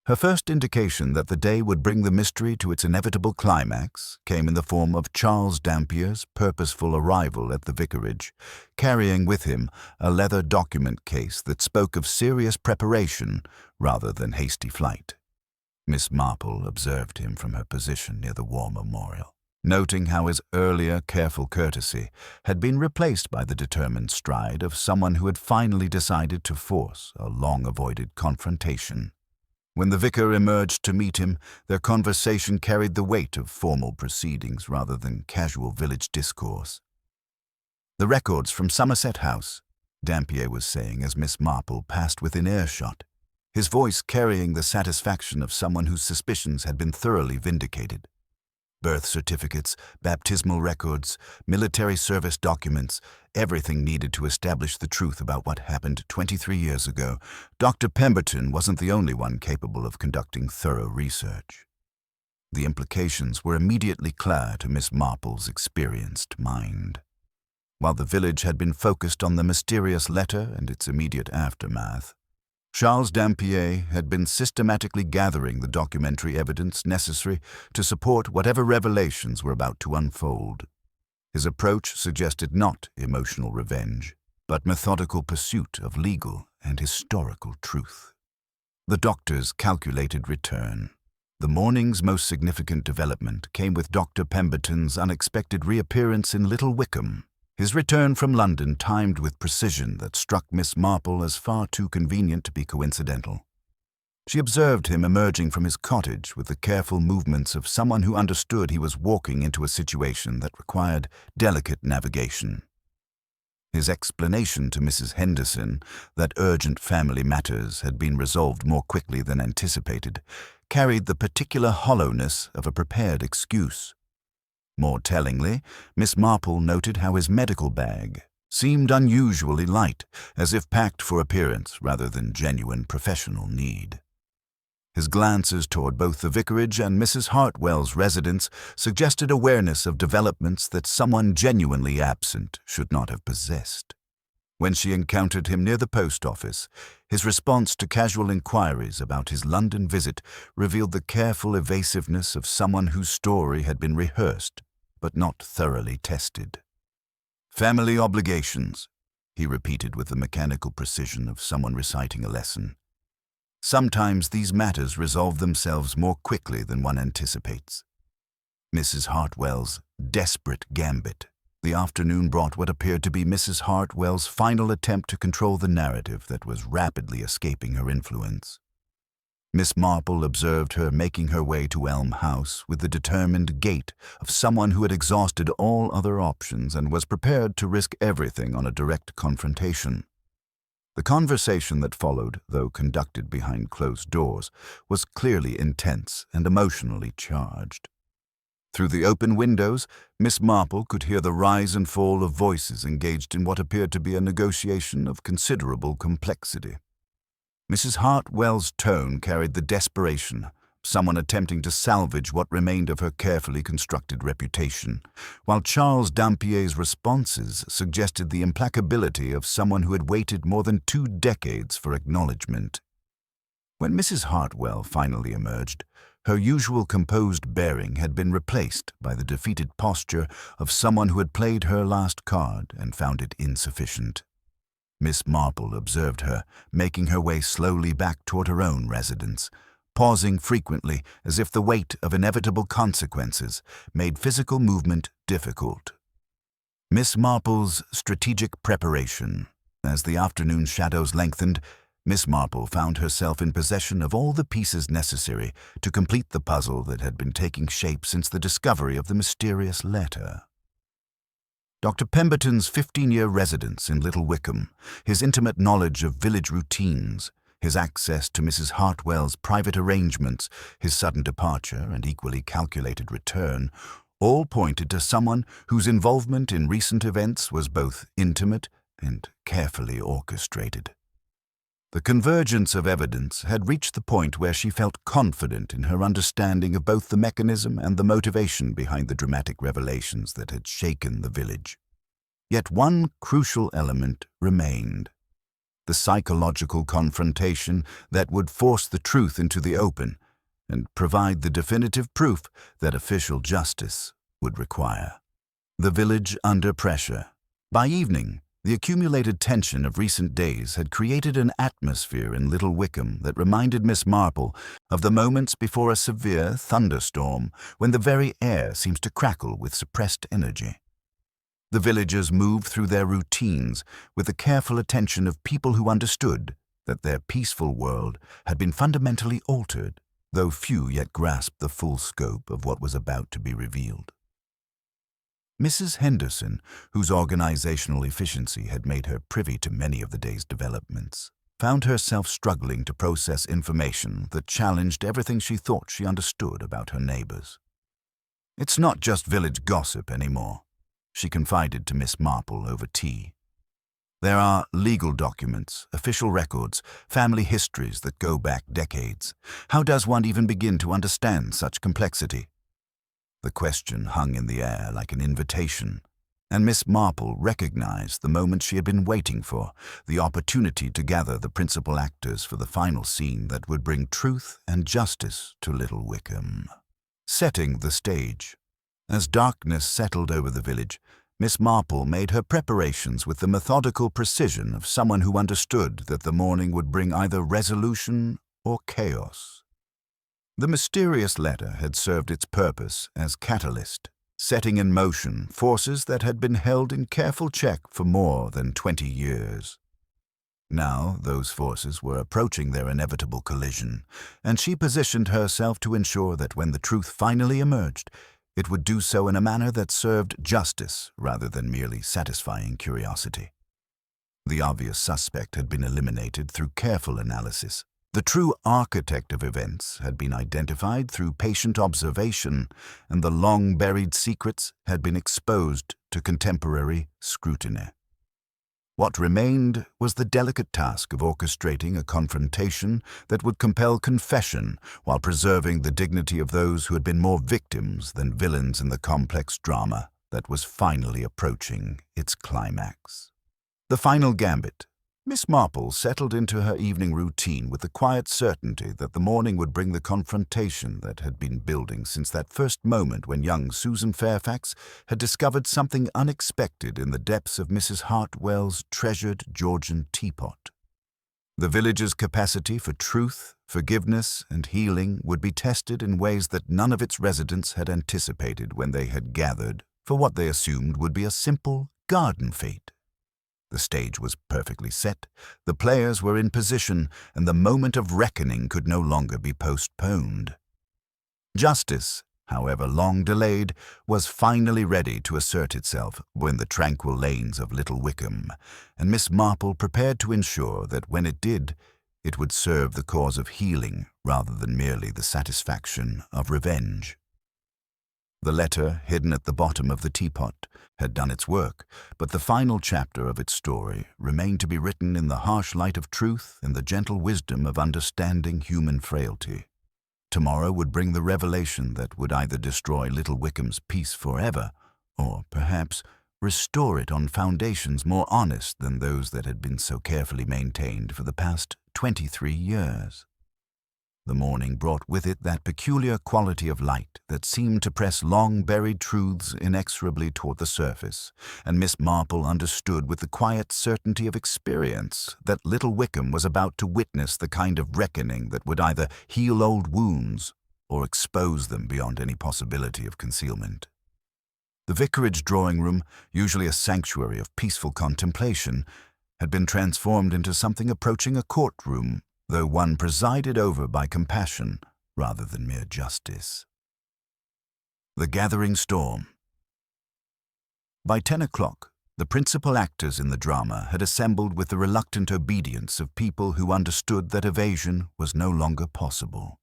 A: Her first indication that the day would bring the mystery to its inevitable climax came in the form of Charles Dampier's purposeful arrival at the vicarage, carrying with him a leather document case that spoke of serious preparation rather than hasty flight. Miss Marple observed him from her position near the war memorial, noting how his earlier careful courtesy had been replaced by the determined stride of someone who had finally decided to force a long-avoided confrontation. When the vicar emerged to meet him, their conversation carried the weight of formal proceedings rather than casual village discourse. "The records from Somerset House," Dampier was saying as Miss Marple passed within earshot, his voice carrying the satisfaction of someone whose suspicions had been thoroughly vindicated. Birth certificates, baptismal records, military service documents, everything needed to establish the truth about what happened 23 years ago. Dr. Pemberton wasn't the only one capable of conducting thorough research. The implications were immediately clear to Miss Marple's experienced mind. While the village had been focused on the mysterious letter and its immediate aftermath, Charles Dampier had been systematically gathering the documentary evidence necessary to support whatever revelations were about to unfold. His approach suggested not emotional revenge, but methodical pursuit of legal and historical truth. The doctor's calculated return. The morning's most significant development came with Dr. Pemberton's unexpected reappearance in Little Wickham. His return from London timed with precision that struck Miss Marple as far too convenient to be coincidental. She observed him emerging from his cottage with the careful movements of someone who understood he was walking into a situation that required delicate navigation. His explanation to Mrs. Henderson that urgent family matters had been resolved more quickly than anticipated carried the particular hollowness of a prepared excuse. More tellingly, Miss Marple noted how his medical bag seemed unusually light, as if packed for appearance rather than genuine professional need. His glances toward both the vicarage and Mrs. Hartwell's residence suggested awareness of developments that someone genuinely absent should not have possessed. When she encountered him near the post office, his response to casual inquiries about his London visit revealed the careful evasiveness of someone whose story had been rehearsed, but not thoroughly tested. "Family obligations," he repeated with the mechanical precision of someone reciting a lesson. "Sometimes these matters resolve themselves more quickly than one anticipates." Mrs. Hartwell's desperate gambit. The afternoon brought what appeared to be Mrs. Hartwell's final attempt to control the narrative that was rapidly escaping her influence. Miss Marple observed her making her way to Elm House with the determined gait of someone who had exhausted all other options and was prepared to risk everything on a direct confrontation. The conversation that followed, though conducted behind closed doors, was clearly intense and emotionally charged. Through the open windows, Miss Marple could hear the rise and fall of voices engaged in what appeared to be a negotiation of considerable complexity. Mrs. Hartwell's tone carried the desperation, someone attempting to salvage what remained of her carefully constructed reputation, while Charles Dampier's responses suggested the implacability of someone who had waited more than 2 decades for acknowledgement. When Mrs. Hartwell finally emerged, her usual composed bearing had been replaced by the defeated posture of someone who had played her last card and found it insufficient. Miss Marple observed her, making her way slowly back toward her own residence, pausing frequently as if the weight of inevitable consequences made physical movement difficult. Miss Marple's strategic preparation. As the afternoon shadows lengthened, Miss Marple found herself in possession of all the pieces necessary to complete the puzzle that had been taking shape since the discovery of the mysterious letter. Dr. Pemberton's 15-year residence in Little Wickham, his intimate knowledge of village routines, his access to Mrs. Hartwell's private arrangements, his sudden departure and equally calculated return, all pointed to someone whose involvement in recent events was both intimate and carefully orchestrated. The convergence of evidence had reached the point where she felt confident in her understanding of both the mechanism and the motivation behind the dramatic revelations that had shaken the village. Yet one crucial element remained: the psychological confrontation that would force the truth into the open and provide the definitive proof that official justice would require. The village under pressure. By evening, the accumulated tension of recent days had created an atmosphere in Little Wickham that reminded Miss Marple of the moments before a severe thunderstorm, when the very air seems to crackle with suppressed energy. The villagers moved through their routines with the careful attention of people who understood that their peaceful world had been fundamentally altered, though few yet grasped the full scope of what was about to be revealed. Mrs. Henderson, whose organizational efficiency had made her privy to many of the day's developments, found herself struggling to process information that challenged everything she thought she understood about her neighbors. "It's not just village gossip anymore," she confided to Miss Marple over tea. "There are legal documents, official records, family histories that go back decades. How does one even begin to understand such complexity?" The question hung in the air like an invitation, and Miss Marple recognized the moment she had been waiting for, the opportunity to gather the principal actors for the final scene that would bring truth and justice to Little Wickham. Setting the stage. As darkness settled over the village, Miss Marple made her preparations with the methodical precision of someone who understood that the morning would bring either resolution or chaos. The mysterious letter had served its purpose as catalyst, setting in motion forces that had been held in careful check for more than 20 years. Now those forces were approaching their inevitable collision, and she positioned herself to ensure that when the truth finally emerged, it would do so in a manner that served justice rather than merely satisfying curiosity. The obvious suspect had been eliminated through careful analysis. The true architect of events had been identified through patient observation, and the long-buried secrets had been exposed to contemporary scrutiny. What remained was the delicate task of orchestrating a confrontation that would compel confession while preserving the dignity of those who had been more victims than villains in the complex drama that was finally approaching its climax. The final gambit. Miss Marple settled into her evening routine with the quiet certainty that the morning would bring the confrontation that had been building since that first moment when young Susan Fairfax had discovered something unexpected in the depths of Mrs. Hartwell's treasured Georgian teapot. The village's capacity for truth, forgiveness, and healing would be tested in ways that none of its residents had anticipated when they had gathered for what they assumed would be a simple garden fete. The stage was perfectly set, the players were in position, and the moment of reckoning could no longer be postponed. Justice, however long delayed, was finally ready to assert itself in the tranquil lanes of Little Wickham, and Miss Marple prepared to ensure that when it did, it would serve the cause of healing rather than merely the satisfaction of revenge. The letter, hidden at the bottom of the teapot, had done its work, but the final chapter of its story remained to be written in the harsh light of truth and the gentle wisdom of understanding human frailty. Tomorrow would bring the revelation that would either destroy Little Wickham's peace forever, or perhaps restore it on foundations more honest than those that had been so carefully maintained for the past 23 years. The morning brought with it that peculiar quality of light that seemed to press long-buried truths inexorably toward the surface, and Miss Marple understood with the quiet certainty of experience that Little Wickham was about to witness the kind of reckoning that would either heal old wounds or expose them beyond any possibility of concealment. The vicarage drawing-room, usually a sanctuary of peaceful contemplation, had been transformed into something approaching a courtroom, though one presided over by compassion rather than mere justice. The gathering storm. By 10 o'clock, the principal actors in the drama had assembled with the reluctant obedience of people who understood that evasion was no longer possible.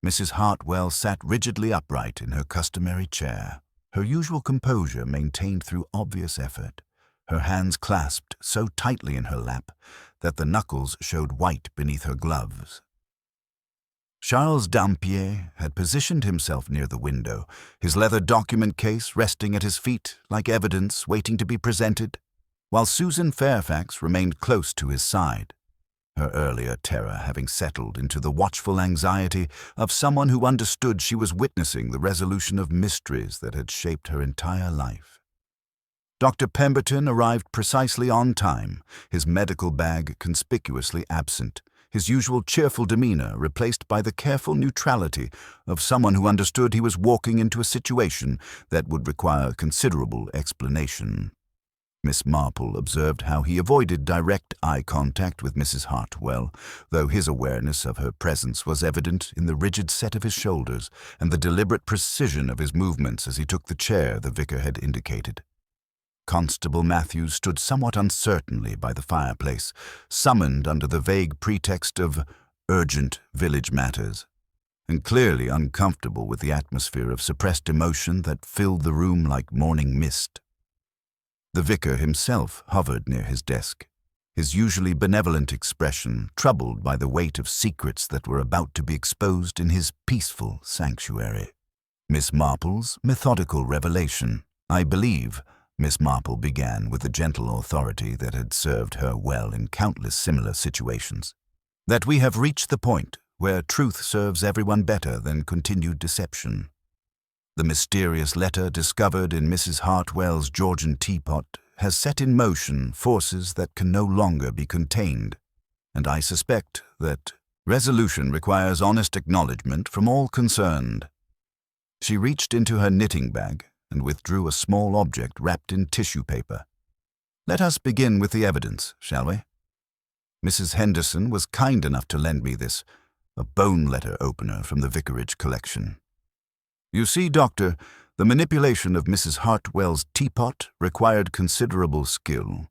A: Mrs. Hartwell sat rigidly upright in her customary chair, her usual composure maintained through obvious effort, her hands clasped so tightly in her lap that the knuckles showed white beneath her gloves. Charles Dampier had positioned himself near the window, his leather document case resting at his feet like evidence waiting to be presented, while Susan Fairfax remained close to his side, her earlier terror having settled into the watchful anxiety of someone who understood she was witnessing the resolution of mysteries that had shaped her entire life. Dr. Pemberton arrived precisely on time, his medical bag conspicuously absent, his usual cheerful demeanor replaced by the careful neutrality of someone who understood he was walking into a situation that would require considerable explanation. Miss Marple observed how he avoided direct eye contact with Mrs. Hartwell, though his awareness of her presence was evident in the rigid set of his shoulders and the deliberate precision of his movements as he took the chair the vicar had indicated. Constable Matthews stood somewhat uncertainly by the fireplace, summoned under the vague pretext of urgent village matters, and clearly uncomfortable with the atmosphere of suppressed emotion that filled the room like morning mist. The vicar himself hovered near his desk, his usually benevolent expression troubled by the weight of secrets that were about to be exposed in his peaceful sanctuary. Miss Marple's methodical revelation, I believe, Miss Marple began with the gentle authority that had served her well in countless similar situations, that we have reached the point where truth serves everyone better than continued deception. The mysterious letter discovered in Mrs. Hartwell's Georgian teapot has set in motion forces that can no longer be contained, and I suspect that resolution requires honest acknowledgement from all concerned. She reached into her knitting bag and withdrew a small object wrapped in tissue paper. Let us begin with the evidence, shall we? Mrs. Henderson was kind enough to lend me this, a bone letter opener from the vicarage collection. You see, Doctor, the manipulation of Mrs. Hartwell's teapot required considerable skill.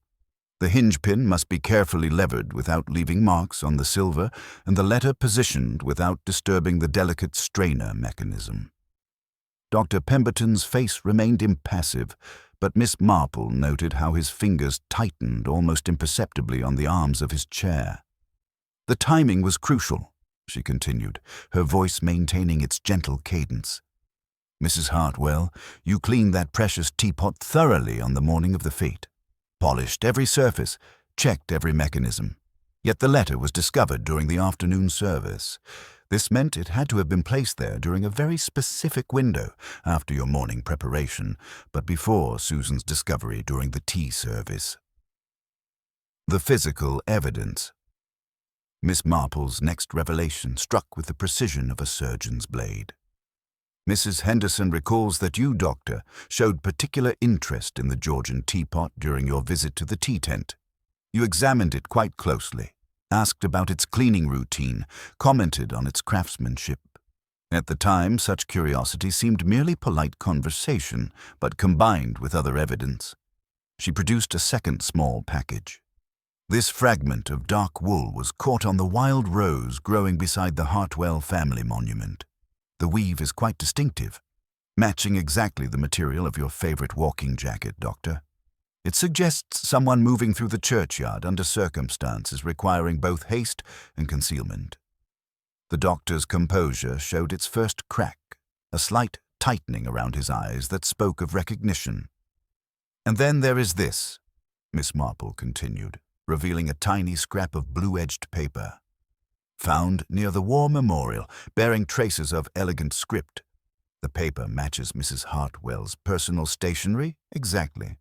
A: The hinge pin must be carefully levered without leaving marks on the silver, and the letter positioned without disturbing the delicate strainer mechanism. Dr. Pemberton's face remained impassive, but Miss Marple noted how his fingers tightened almost imperceptibly on the arms of his chair. The timing was crucial, she continued, her voice maintaining its gentle cadence. Mrs. Hartwell, you cleaned that precious teapot thoroughly on the morning of the fete, polished every surface, checked every mechanism. Yet the letter was discovered during the afternoon service. This meant it had to have been placed there during a very specific window after your morning preparation, but before Susan's discovery during the tea service. The physical evidence. Miss Marple's next revelation struck with the precision of a surgeon's blade. Mrs. Henderson recalls that you, Doctor, showed particular interest in the Georgian teapot during your visit to the tea tent. You examined it quite closely, asked about its cleaning routine, commented on its craftsmanship. At the time, such curiosity seemed merely polite conversation, but combined with other evidence. She produced a second small package. This fragment of dark wool was caught on the wild rose growing beside the Hartwell family monument. The weave is quite distinctive, matching exactly the material of your favorite walking jacket, Doctor. It suggests someone moving through the churchyard under circumstances requiring both haste and concealment. The doctor's composure showed its first crack, a slight tightening around his eyes that spoke of recognition. And then there is this, Miss Marple continued, revealing a tiny scrap of blue-edged paper. Found near the war memorial, bearing traces of elegant script. The paper matches Mrs. Hartwell's personal stationery exactly.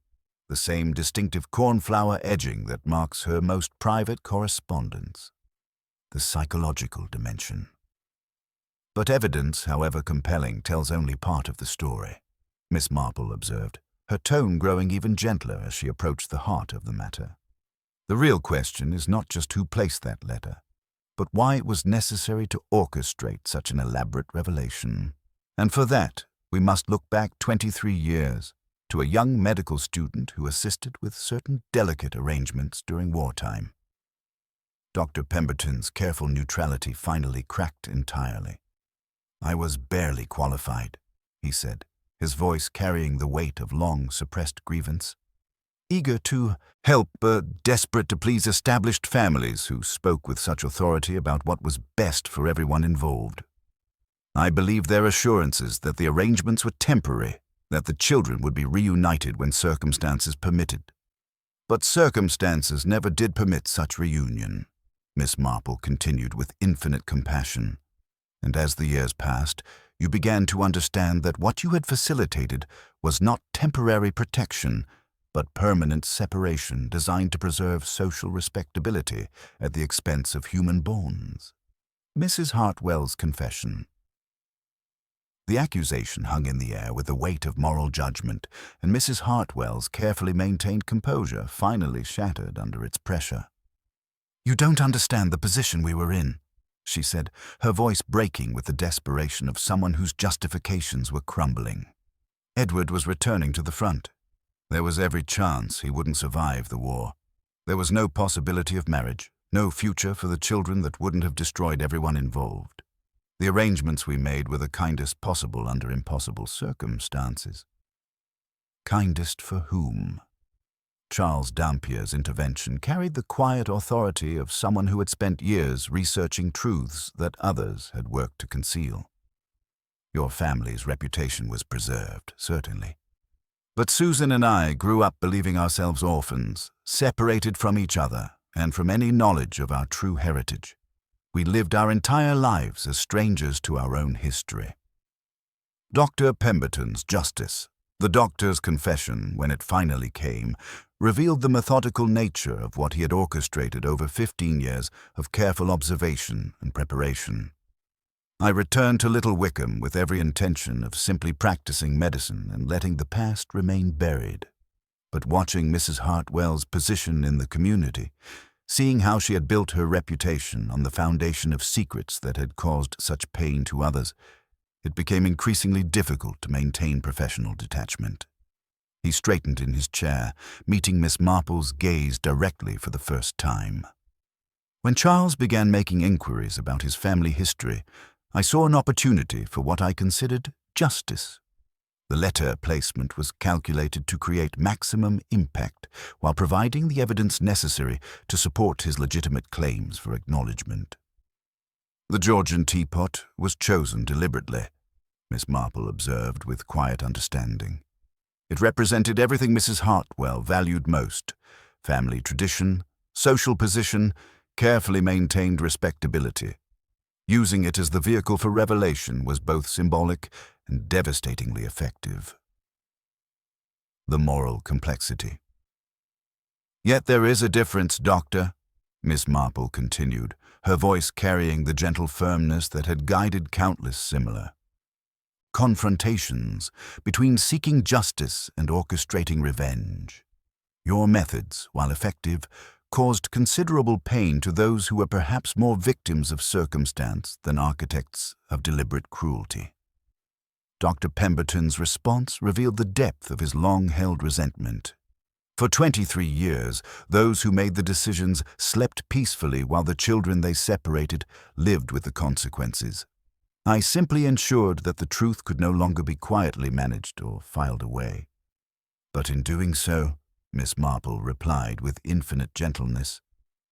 A: The same distinctive cornflower edging that marks her most private correspondence. The psychological dimension. But evidence, however compelling, tells only part of the story, Miss Marple observed, her tone growing even gentler as she approached the heart of the matter. The real question is not just who placed that letter, but why it was necessary to orchestrate such an elaborate revelation. And for that, we must look back 23 years, to a young medical student who assisted with certain delicate arrangements during wartime. Dr. Pemberton's careful neutrality finally cracked entirely. I was barely qualified, he said, his voice carrying the weight of long-suppressed grievance. Eager to help, desperate to please established families who spoke with such authority about what was best for everyone involved. I believed their assurances that the arrangements were temporary, that the children would be reunited when circumstances permitted. But circumstances never did permit such reunion, Miss Marple continued with infinite compassion. And as the years passed, you began to understand that what you had facilitated was not temporary protection, but permanent separation designed to preserve social respectability at the expense of human bonds. Mrs. Hartwell's confession. The accusation hung in the air with the weight of moral judgment, and Mrs. Hartwell's carefully maintained composure finally shattered under its pressure. You don't understand the position we were in, she said, her voice breaking with the desperation of someone whose justifications were crumbling. Edward was returning to the front. There was every chance he wouldn't survive the war. There was no possibility of marriage, no future for the children that wouldn't have destroyed everyone involved. The arrangements we made were the kindest possible under impossible circumstances. Kindest for whom? Charles Dampier's intervention carried the quiet authority of someone who had spent years researching truths that others had worked to conceal. Your family's reputation was preserved, certainly. But Susan and I grew up believing ourselves orphans, separated from each other and from any knowledge of our true heritage. We lived our entire lives as strangers to our own history. Dr. Pemberton's justice, the doctor's confession, when it finally came, revealed the methodical nature of what he had orchestrated over 15 years of careful observation and preparation. I returned to Little Wickham with every intention of simply practicing medicine and letting the past remain buried. But watching Mrs. Hartwell's position in the community, seeing how she had built her reputation on the foundation of secrets that had caused such pain to others, it became increasingly difficult to maintain professional detachment. He straightened in his chair, meeting Miss Marple's gaze directly for the first time. When Charles began making inquiries about his family history, I saw an opportunity for what I considered justice. The letter placement was calculated to create maximum impact while providing the evidence necessary to support his legitimate claims for acknowledgement. The Georgian teapot was chosen deliberately, Miss Marple observed with quiet understanding. It represented everything Mrs. Hartwell valued most: family tradition, social position, carefully maintained respectability. Using it as the vehicle for revelation was both symbolic and devastatingly effective. The moral complexity. "Yet there is a difference, Doctor," Miss Marple continued, her voice carrying the gentle firmness that had guided countless similar confrontations between seeking justice and orchestrating revenge. Your methods, while effective, caused considerable pain to those who were perhaps more victims of circumstance than architects of deliberate cruelty. Dr. Pemberton's response revealed the depth of his long-held resentment. For 23 years, those who made the decisions slept peacefully while the children they separated lived with the consequences. I simply ensured that the truth could no longer be quietly managed or filed away. But in doing so, Miss Marple replied with infinite gentleness,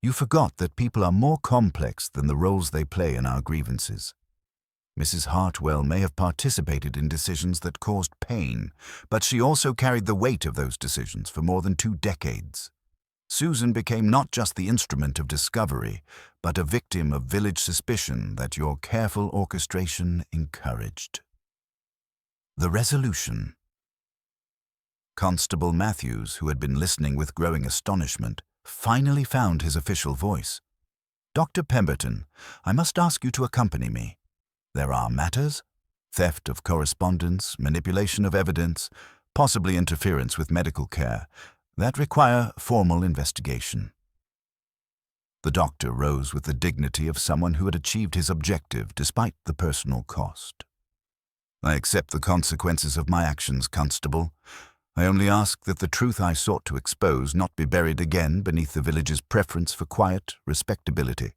A: "You forgot that people are more complex than the roles they play in our grievances. Mrs. Hartwell may have participated in decisions that caused pain, but she also carried the weight of those decisions for more than 2 decades. Susan became not just the instrument of discovery, but a victim of village suspicion that your careful orchestration encouraged." The resolution. Constable Matthews, who had been listening with growing astonishment, finally found his official voice. "Dr. Pemberton, I must ask you to accompany me. There are matters, theft of correspondence, manipulation of evidence, possibly interference with medical care, that require formal investigation." The doctor rose with the dignity of someone who had achieved his objective despite the personal cost. "I accept the consequences of my actions, Constable. I only ask that the truth I sought to expose not be buried again beneath the village's preference for quiet respectability."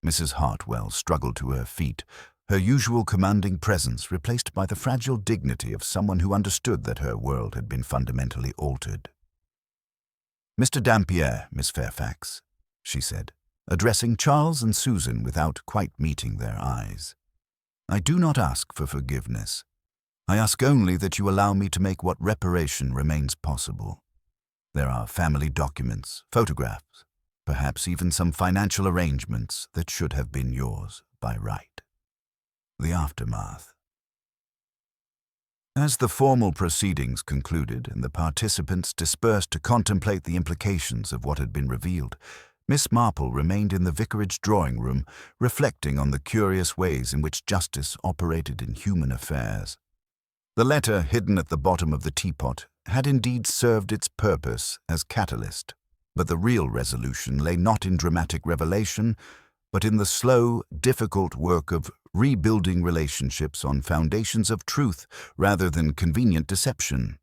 A: Mrs. Hartwell struggled to her feet, her usual commanding presence replaced by the fragile dignity of someone who understood that her world had been fundamentally altered. "Mr. Dampier, Miss Fairfax," she said, addressing Charles and Susan without quite meeting their eyes. "I do not ask for forgiveness. I ask only that you allow me to make what reparation remains possible. There are family documents, photographs, perhaps even some financial arrangements that should have been yours by right. The aftermath." As the formal proceedings concluded and the participants dispersed to contemplate the implications of what had been revealed, Miss Marple remained in the vicarage drawing room, reflecting on the curious ways in which justice operated in human affairs. The letter hidden at the bottom of the teapot had indeed served its purpose as catalyst, but the real resolution lay not in dramatic revelation, but in the slow, difficult work of rebuilding relationships on foundations of truth rather than convenient deception.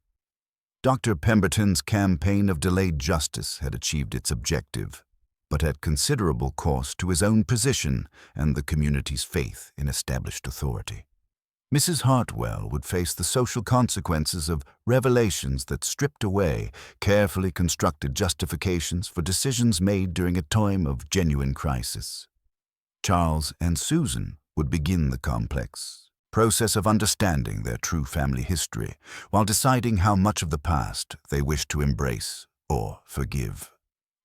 A: Dr. Pemberton's campaign of delayed justice had achieved its objective, but at considerable cost to his own position and the community's faith in established authority. Mrs. Hartwell would face the social consequences of revelations that stripped away carefully constructed justifications for decisions made during a time of genuine crisis. Charles and Susan would begin the complex process of understanding their true family history, while deciding how much of the past they wished to embrace or forgive.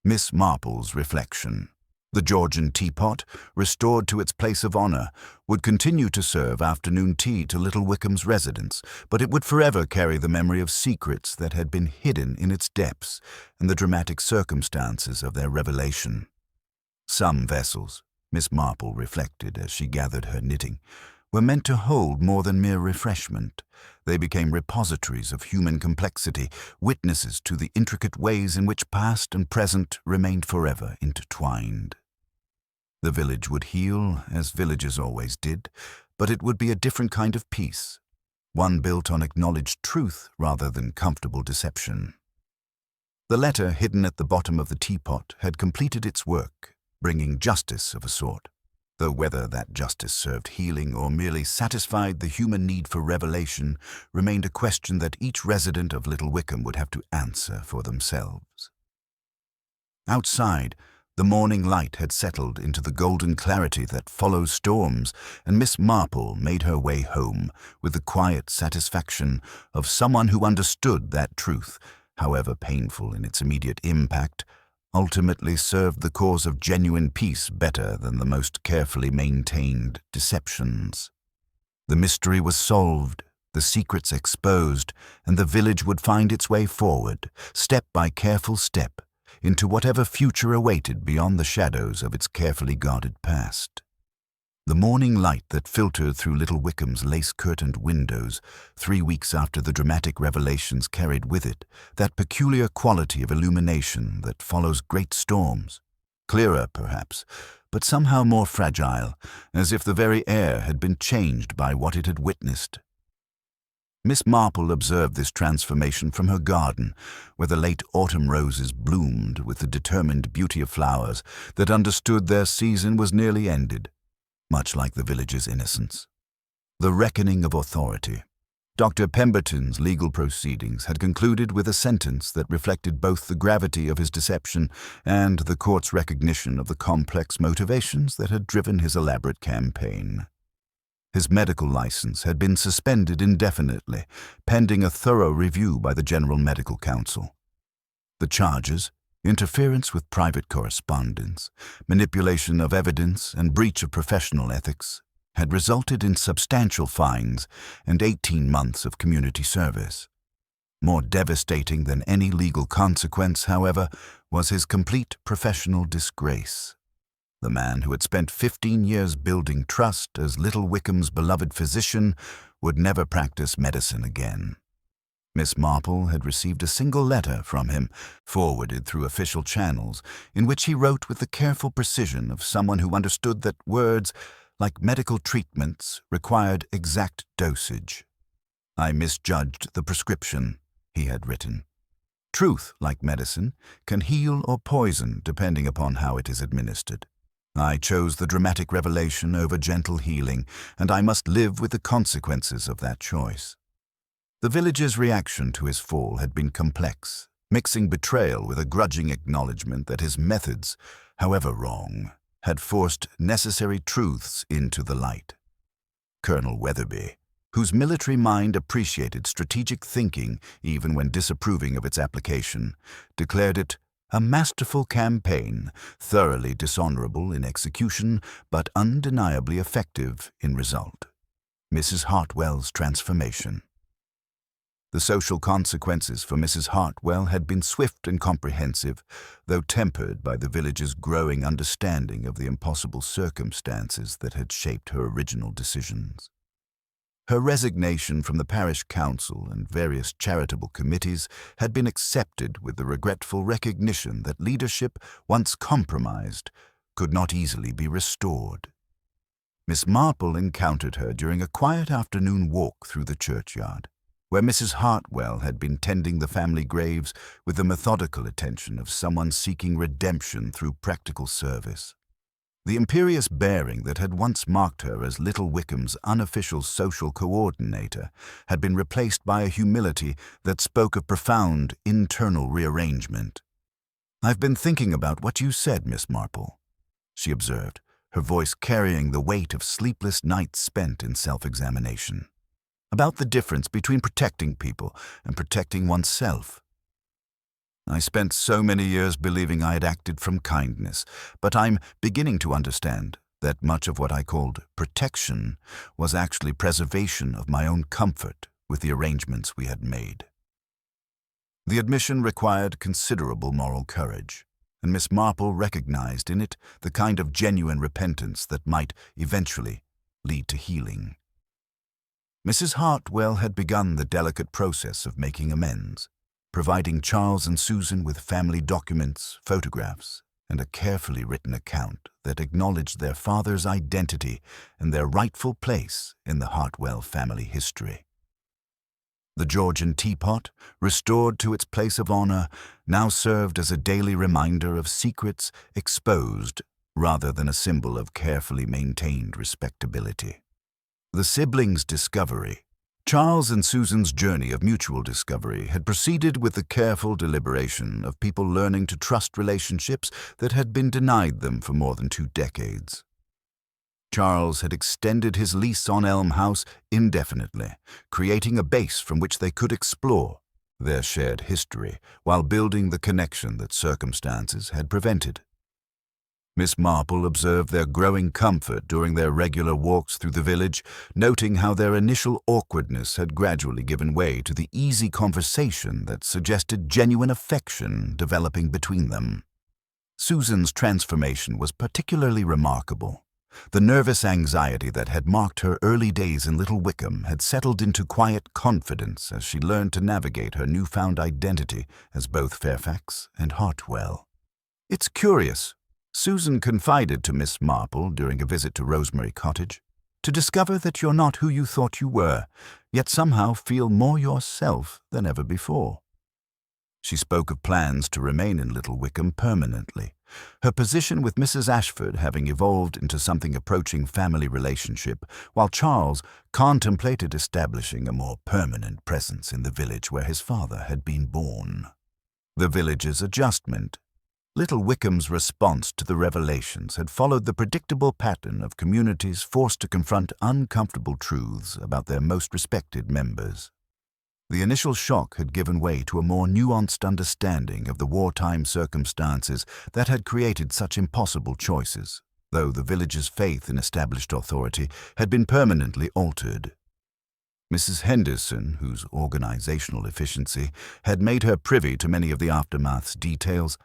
A: Miss Marple's reflection. The Georgian teapot, restored to its place of honor, would continue to serve afternoon tea to Little Wickham's residents, but it would forever carry the memory of secrets that had been hidden in its depths and the dramatic circumstances of their revelation. Some vessels, Miss Marple reflected as she gathered her knitting, were meant to hold more than mere refreshment. They became repositories of human complexity, witnesses to the intricate ways in which past and present remained forever intertwined. The village would heal, as villages always did, but it would be a different kind of peace. one built on acknowledged truth rather than comfortable deception. The letter hidden at the bottom of the teapot had completed its work, bringing justice of a sort, though whether that justice served healing or merely satisfied the human need for revelation remained a question that each resident of Little Wickham would have to answer for themselves. Outside, the morning light had settled into the golden clarity that follows storms, and Miss Marple made her way home with the quiet satisfaction of someone who understood that truth, however painful in its immediate impact, ultimately served the cause of genuine peace better than the most carefully maintained deceptions. The mystery was solved, the secrets exposed, and the village would find its way forward, step by careful step, into whatever future awaited beyond the shadows of its carefully guarded past. The morning light that filtered through Little Wickham's lace-curtained windows 3 weeks after the dramatic revelations carried with it that peculiar quality of illumination that follows great storms, clearer perhaps, but somehow more fragile, as if the very air had been changed by what it had witnessed. Miss Marple observed this transformation from her garden, where the late autumn roses bloomed with the determined beauty of flowers that understood their season was nearly ended, much like the village's innocence. The reckoning of authority. Dr. Pemberton's legal proceedings had concluded with a sentence that reflected both the gravity of his deception and the court's recognition of the complex motivations that had driven his elaborate campaign. His medical license had been suspended indefinitely, pending a thorough review by the General Medical Council. The charges, interference with private correspondence, manipulation of evidence, and breach of professional ethics, had resulted in substantial fines and 18 months of community service. More devastating than any legal consequence, however, was his complete professional disgrace. The man who had spent 15 years building trust as Little Wickham's beloved physician would never practice medicine again. Miss Marple had received a single letter from him, forwarded through official channels, in which he wrote with the careful precision of someone who understood that words, like medical treatments, required exact dosage. "I misjudged the prescription," he had written. "Truth, like medicine, can heal or poison depending upon how it is administered. I chose the dramatic revelation over gentle healing, and I must live with the consequences of that choice." The village's reaction to his fall had been complex, mixing betrayal with a grudging acknowledgement that his methods, however wrong, had forced necessary truths into the light. Colonel Weatherby, whose military mind appreciated strategic thinking even when disapproving of its application, declared it a masterful campaign, thoroughly dishonorable in execution, but undeniably effective in result. Mrs. Hartwell's transformation. The social consequences for Mrs. Hartwell had been swift and comprehensive, though tempered by the village's growing understanding of the impossible circumstances that had shaped her original decisions. Her resignation from the parish council and various charitable committees had been accepted with the regretful recognition that leadership, once compromised, could not easily be restored. Miss Marple encountered her during a quiet afternoon walk through the churchyard, where Mrs. Hartwell had been tending the family graves with the methodical attention of someone seeking redemption through practical service. The imperious bearing that had once marked her as Little Wickham's unofficial social coordinator had been replaced by a humility that spoke of profound internal rearrangement. "I've been thinking about what you said, Miss Marple," she observed, her voice carrying the weight of sleepless nights spent in self-examination, "about the difference between protecting people and protecting oneself. I spent so many years believing I had acted from kindness, but I'm beginning to understand that much of what I called protection was actually preservation of my own comfort with the arrangements we had made." The admission required considerable moral courage, and Miss Marple recognized in it the kind of genuine repentance that might eventually lead to healing. Mrs. Hartwell had begun the delicate process of making amends, providing Charles and Susan with family documents, photographs, and a carefully written account that acknowledged their father's identity and their rightful place in the Hartwell family history. The Georgian teapot, restored to its place of honor, now served as a daily reminder of secrets exposed rather than a symbol of carefully maintained respectability. The siblings' discovery. Charles and Susan's journey of mutual discovery had proceeded with the careful deliberation of people learning to trust relationships that had been denied them for more than 2 decades. Charles had extended his lease on Elm House indefinitely, creating a base from which they could explore their shared history while building the connection that circumstances had prevented. Miss Marple observed their growing comfort during their regular walks through the village, noting how their initial awkwardness had gradually given way to the easy conversation that suggested genuine affection developing between them. Susan's transformation was particularly remarkable. The nervous anxiety that had marked her early days in Little Wickham had settled into quiet confidence as she learned to navigate her newfound identity as both Fairfax and Hartwell. "It's curious," Susan confided to Miss Marple during a visit to Rosemary Cottage, "to discover that you're not who you thought you were, yet somehow feel more yourself than ever before." She spoke of plans to remain in Little Wickham permanently, her position with Mrs. Ashford having evolved into something approaching family relationship, while Charles contemplated establishing a more permanent presence in the village where his father had been born. The village's adjustment. Little Wickham's response to the revelations had followed the predictable pattern of communities forced to confront uncomfortable truths about their most respected members. The initial shock had given way to a more nuanced understanding of the wartime circumstances that had created such impossible choices, though the village's faith in established authority had been permanently altered. Mrs. Henderson, whose organizational efficiency had made her privy to many of the aftermath's details,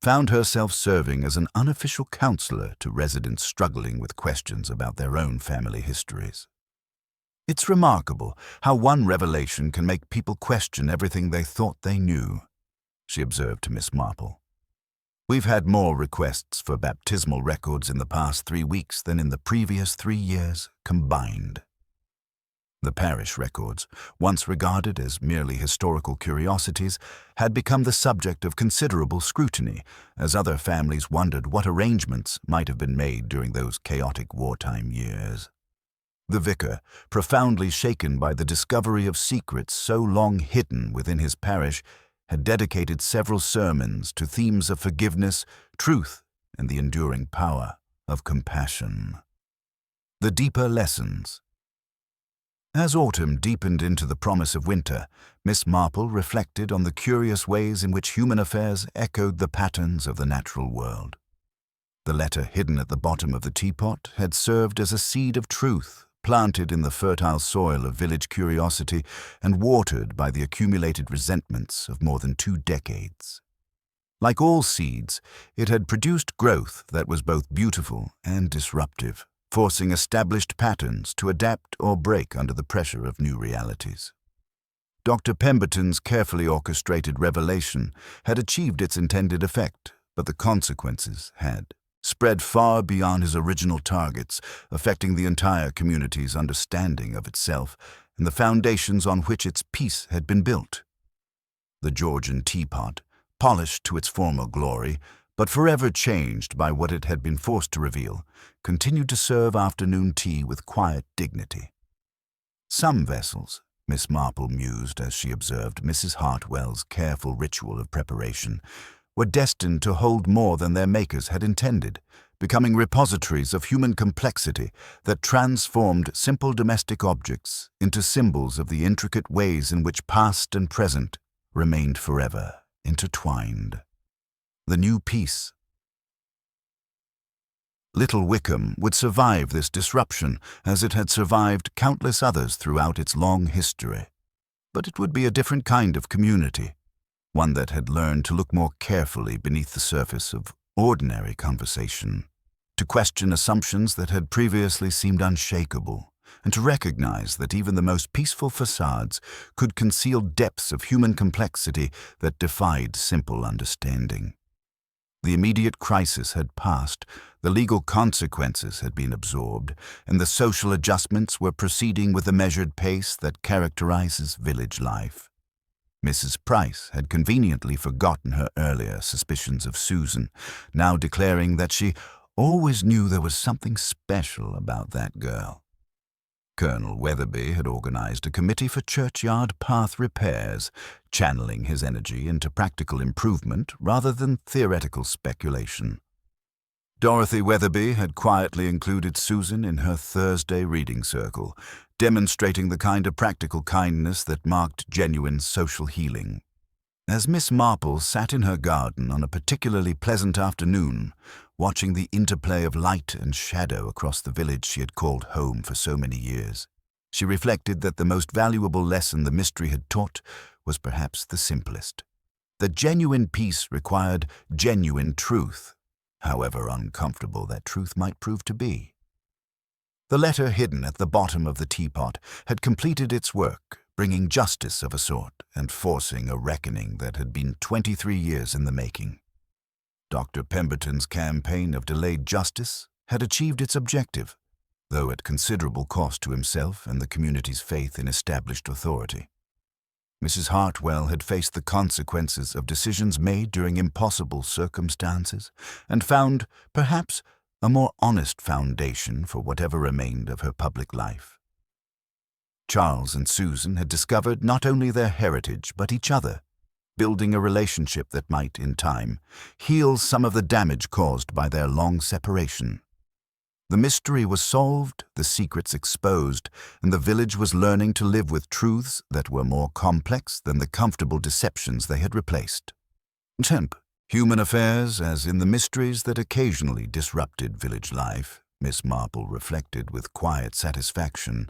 A: found herself serving as an unofficial counselor to residents struggling with questions about their own family histories. "It's remarkable how one revelation can make people question everything they thought they knew," she observed to Miss Marple. "We've had more requests for baptismal records in the past 3 weeks than in the previous 3 years combined." The parish records, once regarded as merely historical curiosities, had become the subject of considerable scrutiny as other families wondered what arrangements might have been made during those chaotic wartime years. The vicar, profoundly shaken by the discovery of secrets so long hidden within his parish, had dedicated several sermons to themes of forgiveness, truth, and the enduring power of compassion. The deeper lessons. As autumn deepened into the promise of winter, Miss Marple reflected on the curious ways in which human affairs echoed the patterns of the natural world. The letter hidden at the bottom of the teapot had served as a seed of truth, planted in the fertile soil of village curiosity and watered by the accumulated resentments of more than 2 decades. Like all seeds, it had produced growth that was both beautiful and disruptive, forcing established patterns to adapt or break under the pressure of new realities. Dr. Pemberton's carefully orchestrated revelation had achieved its intended effect, but the consequences had spread far beyond his original targets, affecting the entire community's understanding of itself and the foundations on which its peace had been built. The Georgian teapot, polished to its former glory, but forever changed by what it had been forced to reveal, continued to serve afternoon tea with quiet dignity. Some vessels, Miss Marple mused as she observed Mrs. Hartwell's careful ritual of preparation, were destined to hold more than their makers had intended, becoming repositories of human complexity that transformed simple domestic objects into symbols of the intricate ways in which past and present remained forever intertwined. The new peace. Little Wickham would survive this disruption as it had survived countless others throughout its long history. But it would be a different kind of community, one that had learned to look more carefully beneath the surface of ordinary conversation, to question assumptions that had previously seemed unshakable, and to recognize that even the most peaceful facades could conceal depths of human complexity that defied simple understanding. The immediate crisis had passed, the legal consequences had been absorbed, and the social adjustments were proceeding with the measured pace that characterizes village life. Mrs. Price had conveniently forgotten her earlier suspicions of Susan, now declaring that she always knew there was something special about that girl. Colonel Weatherby had organized a committee for churchyard path repairs, channeling his energy into practical improvement rather than theoretical speculation. Dorothy Weatherby had quietly included Susan in her Thursday reading circle, demonstrating the kind of practical kindness that marked genuine social healing. As Miss Marple sat in her garden on a particularly pleasant afternoon, watching the interplay of light and shadow across the village she had called home for so many years, she reflected that the most valuable lesson the mystery had taught was perhaps the simplest. That genuine peace required genuine truth, however uncomfortable that truth might prove to be. The letter hidden at the bottom of the teapot had completed its work, bringing justice of a sort and forcing a reckoning that had been 23 years in the making. Dr. Pemberton's campaign of delayed justice had achieved its objective, though at considerable cost to himself and the community's faith in established authority. Mrs. Hartwell had faced the consequences of decisions made during impossible circumstances and found, perhaps, a more honest foundation for whatever remained of her public life. Charles and Susan had discovered not only their heritage but each other, building a relationship that might, in time, heal some of the damage caused by their long separation. The mystery was solved, the secrets exposed, and the village was learning to live with truths that were more complex than the comfortable deceptions they had replaced. Temp, human affairs, as in the mysteries that occasionally disrupted village life, Miss Marple reflected with quiet satisfaction.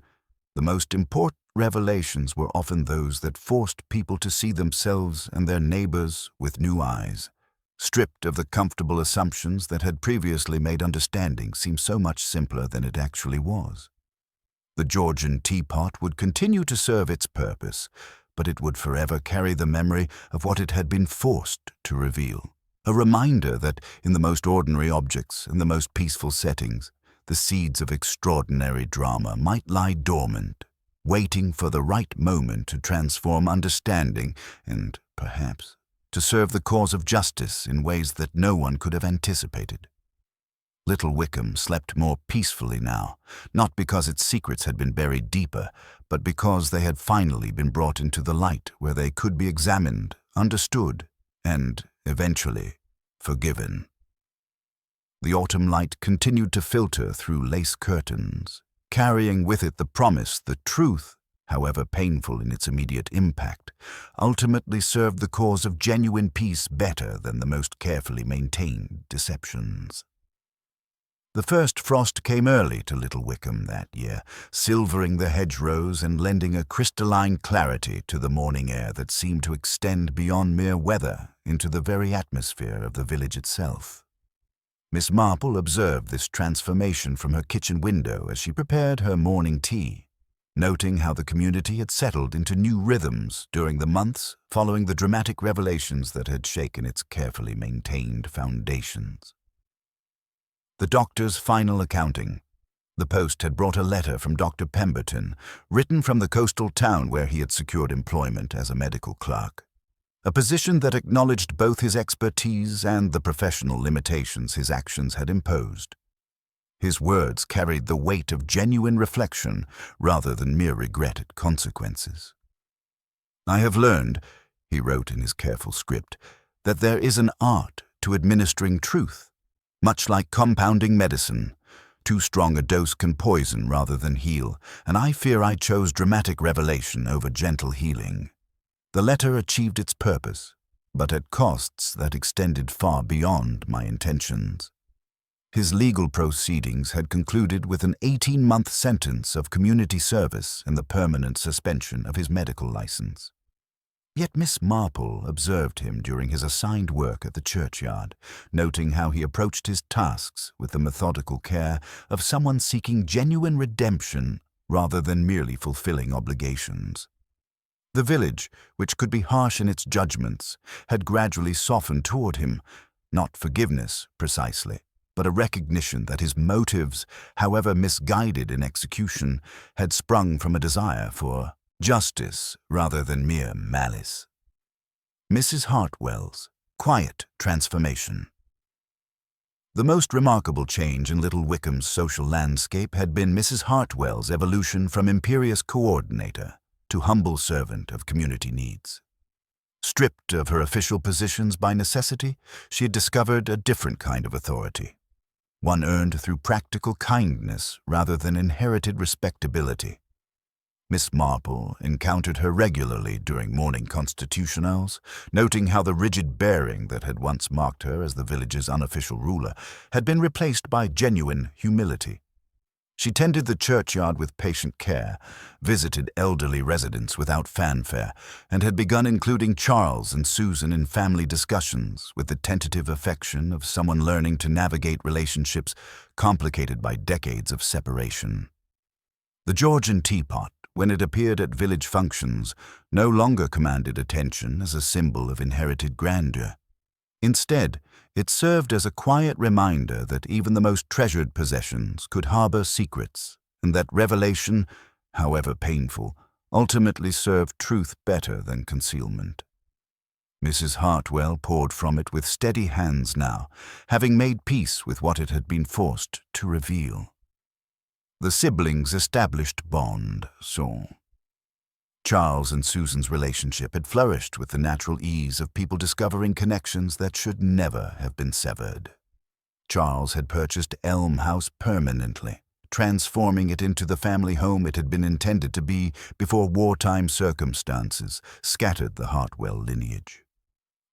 A: The most important revelations were often those that forced people to see themselves and their neighbors with new eyes, stripped of the comfortable assumptions that had previously made understanding seem so much simpler than it actually was. The Georgian teapot would continue to serve its purpose, but it would forever carry the memory of what it had been forced to reveal, a reminder that in the most ordinary objects and the most peaceful settings, the seeds of extraordinary drama might lie dormant, waiting for the right moment to transform understanding and, perhaps, to serve the cause of justice in ways that no one could have anticipated. Little Wickham slept more peacefully now, not because its secrets had been buried deeper, but because they had finally been brought into the light where they could be examined, understood, and, eventually, forgiven. The autumn light continued to filter through lace curtains, carrying with it the promise that truth, however painful in its immediate impact, ultimately served the cause of genuine peace better than the most carefully maintained deceptions. The first frost came early to Little Wickham that year, silvering the hedgerows and lending a crystalline clarity to the morning air that seemed to extend beyond mere weather into the very atmosphere of the village itself. Miss Marple observed this transformation from her kitchen window as she prepared her morning tea, noting how the community had settled into new rhythms during the months following the dramatic revelations that had shaken its carefully maintained foundations. The doctor's final accounting. The post had brought a letter from Dr. Pemberton, written from the coastal town where he had secured employment as a medical clerk, a position that acknowledged both his expertise and the professional limitations his actions had imposed. His words carried the weight of genuine reflection rather than mere regret at consequences. "I have learned," he wrote in his careful script, "that there is an art to administering truth, much like compounding medicine. Too strong a dose can poison rather than heal, and I fear I chose dramatic revelation over gentle healing." The letter achieved its purpose, but at costs that extended far beyond my intentions. His legal proceedings had concluded with an 18-month sentence of community service and the permanent suspension of his medical license. Yet Miss Marple observed him during his assigned work at the churchyard, noting how he approached his tasks with the methodical care of someone seeking genuine redemption rather than merely fulfilling obligations. The village, which could be harsh in its judgments, had gradually softened toward him, Not forgiveness, precisely, but a recognition that his motives, however misguided in execution, had sprung from a desire for justice rather than mere malice. Mrs. Hartwell's quiet transformation. The most remarkable change in Little Wickham's social landscape had been Mrs. Hartwell's evolution from imperious coordinator to humble servant of community needs. Stripped of her official positions by necessity, she had discovered a different kind of authority, one earned through practical kindness rather than inherited respectability. Miss Marple encountered her regularly during morning constitutionals, noting how the rigid bearing that had once marked her as the village's unofficial ruler had been replaced by genuine humility. She tended the churchyard with patient care, visited elderly residents without fanfare, and had begun including Charles and Susan in family discussions with the tentative affection of someone learning to navigate relationships complicated by decades of separation. The Georgian teapot, when it appeared at village functions, no longer commanded attention as a symbol of inherited grandeur. Instead, it served as a quiet reminder that even the most treasured possessions could harbor secrets, and that revelation, however painful, ultimately served truth better than concealment. Mrs. Hartwell poured from it with steady hands now, having made peace with what it had been forced to reveal. The siblings' established bond saw. Charles and Susan's relationship had flourished with the natural ease of people discovering connections that should never have been severed. Charles had purchased Elm House permanently, transforming it into the family home it had been intended to be before wartime circumstances scattered the Hartwell lineage.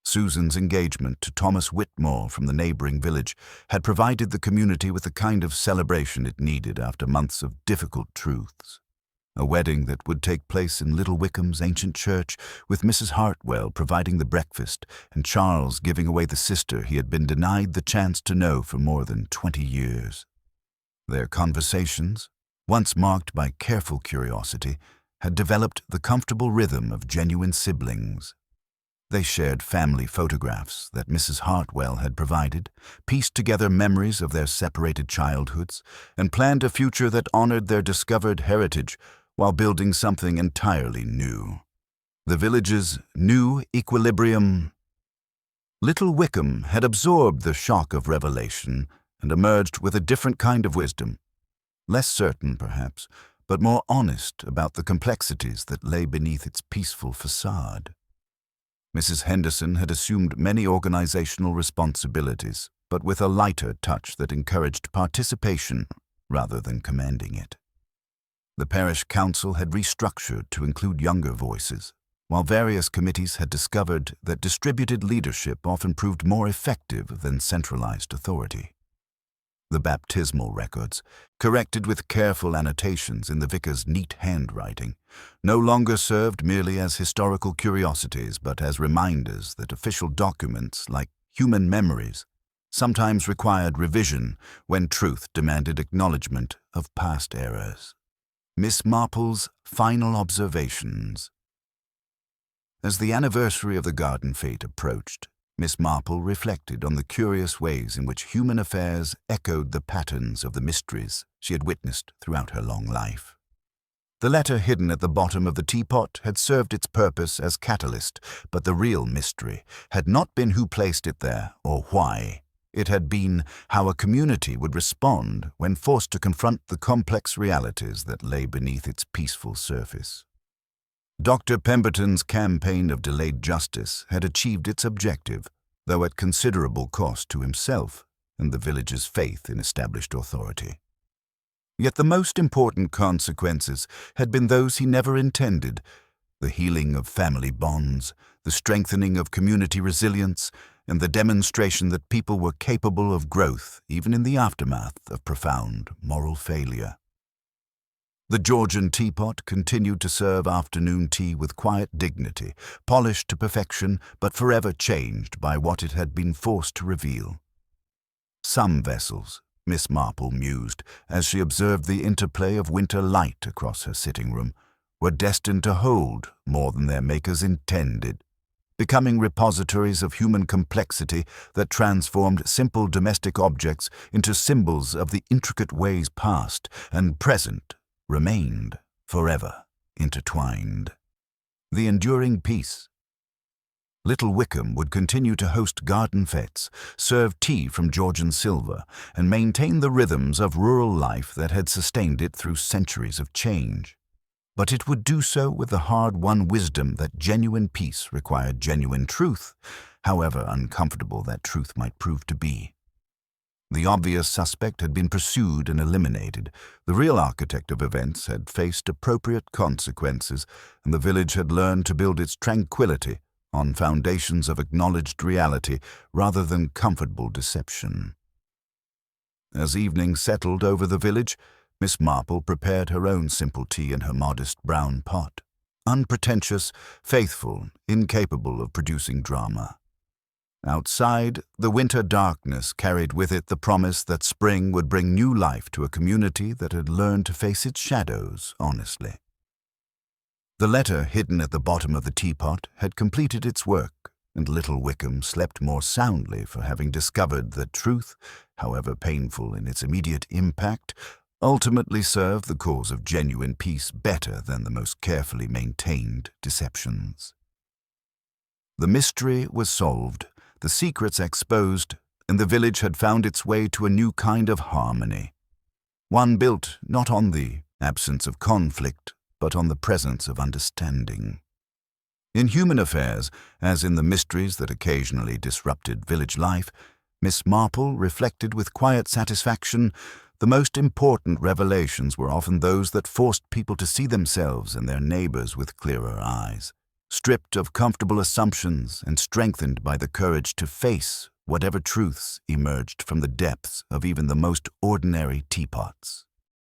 A: Susan's engagement to Thomas Whitmore from the neighboring village had provided the community with the kind of celebration it needed after months of difficult truths. A wedding that would take place in Little Wickham's ancient church, with Mrs. Hartwell providing the breakfast and Charles giving away the sister he had been denied the chance to know for more than 20 years. Their conversations, once marked by careful curiosity, had developed the comfortable rhythm of genuine siblings. They shared family photographs that Mrs. Hartwell had provided, pieced together memories of their separated childhoods, and planned a future that honored their discovered heritage while building something entirely new. The village's new equilibrium. Little Wickham had absorbed the shock of revelation and emerged with a different kind of wisdom, less certain perhaps, but more honest about the complexities that lay beneath its peaceful facade. Mrs. Henderson had assumed many organizational responsibilities, but with a lighter touch that encouraged participation rather than commanding it. The parish council had restructured to include younger voices, while various committees had discovered that distributed leadership often proved more effective than centralized authority. The baptismal records, corrected with careful annotations in the vicar's neat handwriting, no longer served merely as historical curiosities but as reminders that official documents, like human memories, sometimes required revision when truth demanded acknowledgement of past errors. Miss Marple's final observations. As the anniversary of the garden fete approached, Miss Marple reflected on the curious ways in which human affairs echoed the patterns of the mysteries she had witnessed throughout her long life. The letter hidden at the bottom of the teapot had served its purpose as catalyst, but the real mystery had not been who placed it there or why. It had been how a community would respond when forced to confront the complex realities that lay beneath its peaceful surface. Dr. Pemberton's campaign of delayed justice had achieved its objective, though at considerable cost to himself and the village's faith in established authority. Yet the most important consequences had been those he never intended: the healing of family bonds, the strengthening of community resilience, and the demonstration that people were capable of growth even in the aftermath of profound moral failure. The Georgian teapot continued to serve afternoon tea with quiet dignity, polished to perfection but forever changed by what it had been forced to reveal. Some vessels, Miss Marple mused as she observed the interplay of winter light across her sitting room, were destined to hold more than their makers intended. becoming repositories of human complexity that transformed simple domestic objects into symbols of the intricate ways past and present remained forever intertwined. The enduring peace. Little Wickham would continue to host garden fetes, serve tea from Georgian silver, and maintain the rhythms of rural life that had sustained it through centuries of change. But it would do so with the hard-won wisdom that genuine peace required genuine truth, however uncomfortable that truth might prove to be. The obvious suspect had been pursued and eliminated. The real architect of events had faced appropriate consequences, and the village had learned to build its tranquility on foundations of acknowledged reality rather than comfortable deception. As evening settled over the village, Miss Marple prepared her own simple tea in her modest brown pot. Unpretentious, faithful, incapable of producing drama. Outside, the winter darkness carried with it the promise that spring would bring new life to a community that had learned to face its shadows honestly. The letter hidden at the bottom of the teapot had completed its work, and little Wickham slept more soundly for having discovered that truth, however painful in its immediate impact, ultimately served the cause of genuine peace better than the most carefully maintained deceptions. The mystery was solved, the secrets exposed, and the village had found its way to a new kind of harmony. One built not on the absence of conflict, but on the presence of understanding. In human affairs, as in the mysteries that occasionally disrupted village life, Miss Marple reflected with quiet satisfaction the most important revelations were often those that forced people to see themselves and their neighbors with clearer eyes, stripped of comfortable assumptions and strengthened by the courage to face whatever truths emerged from the depths of even the most ordinary teapots.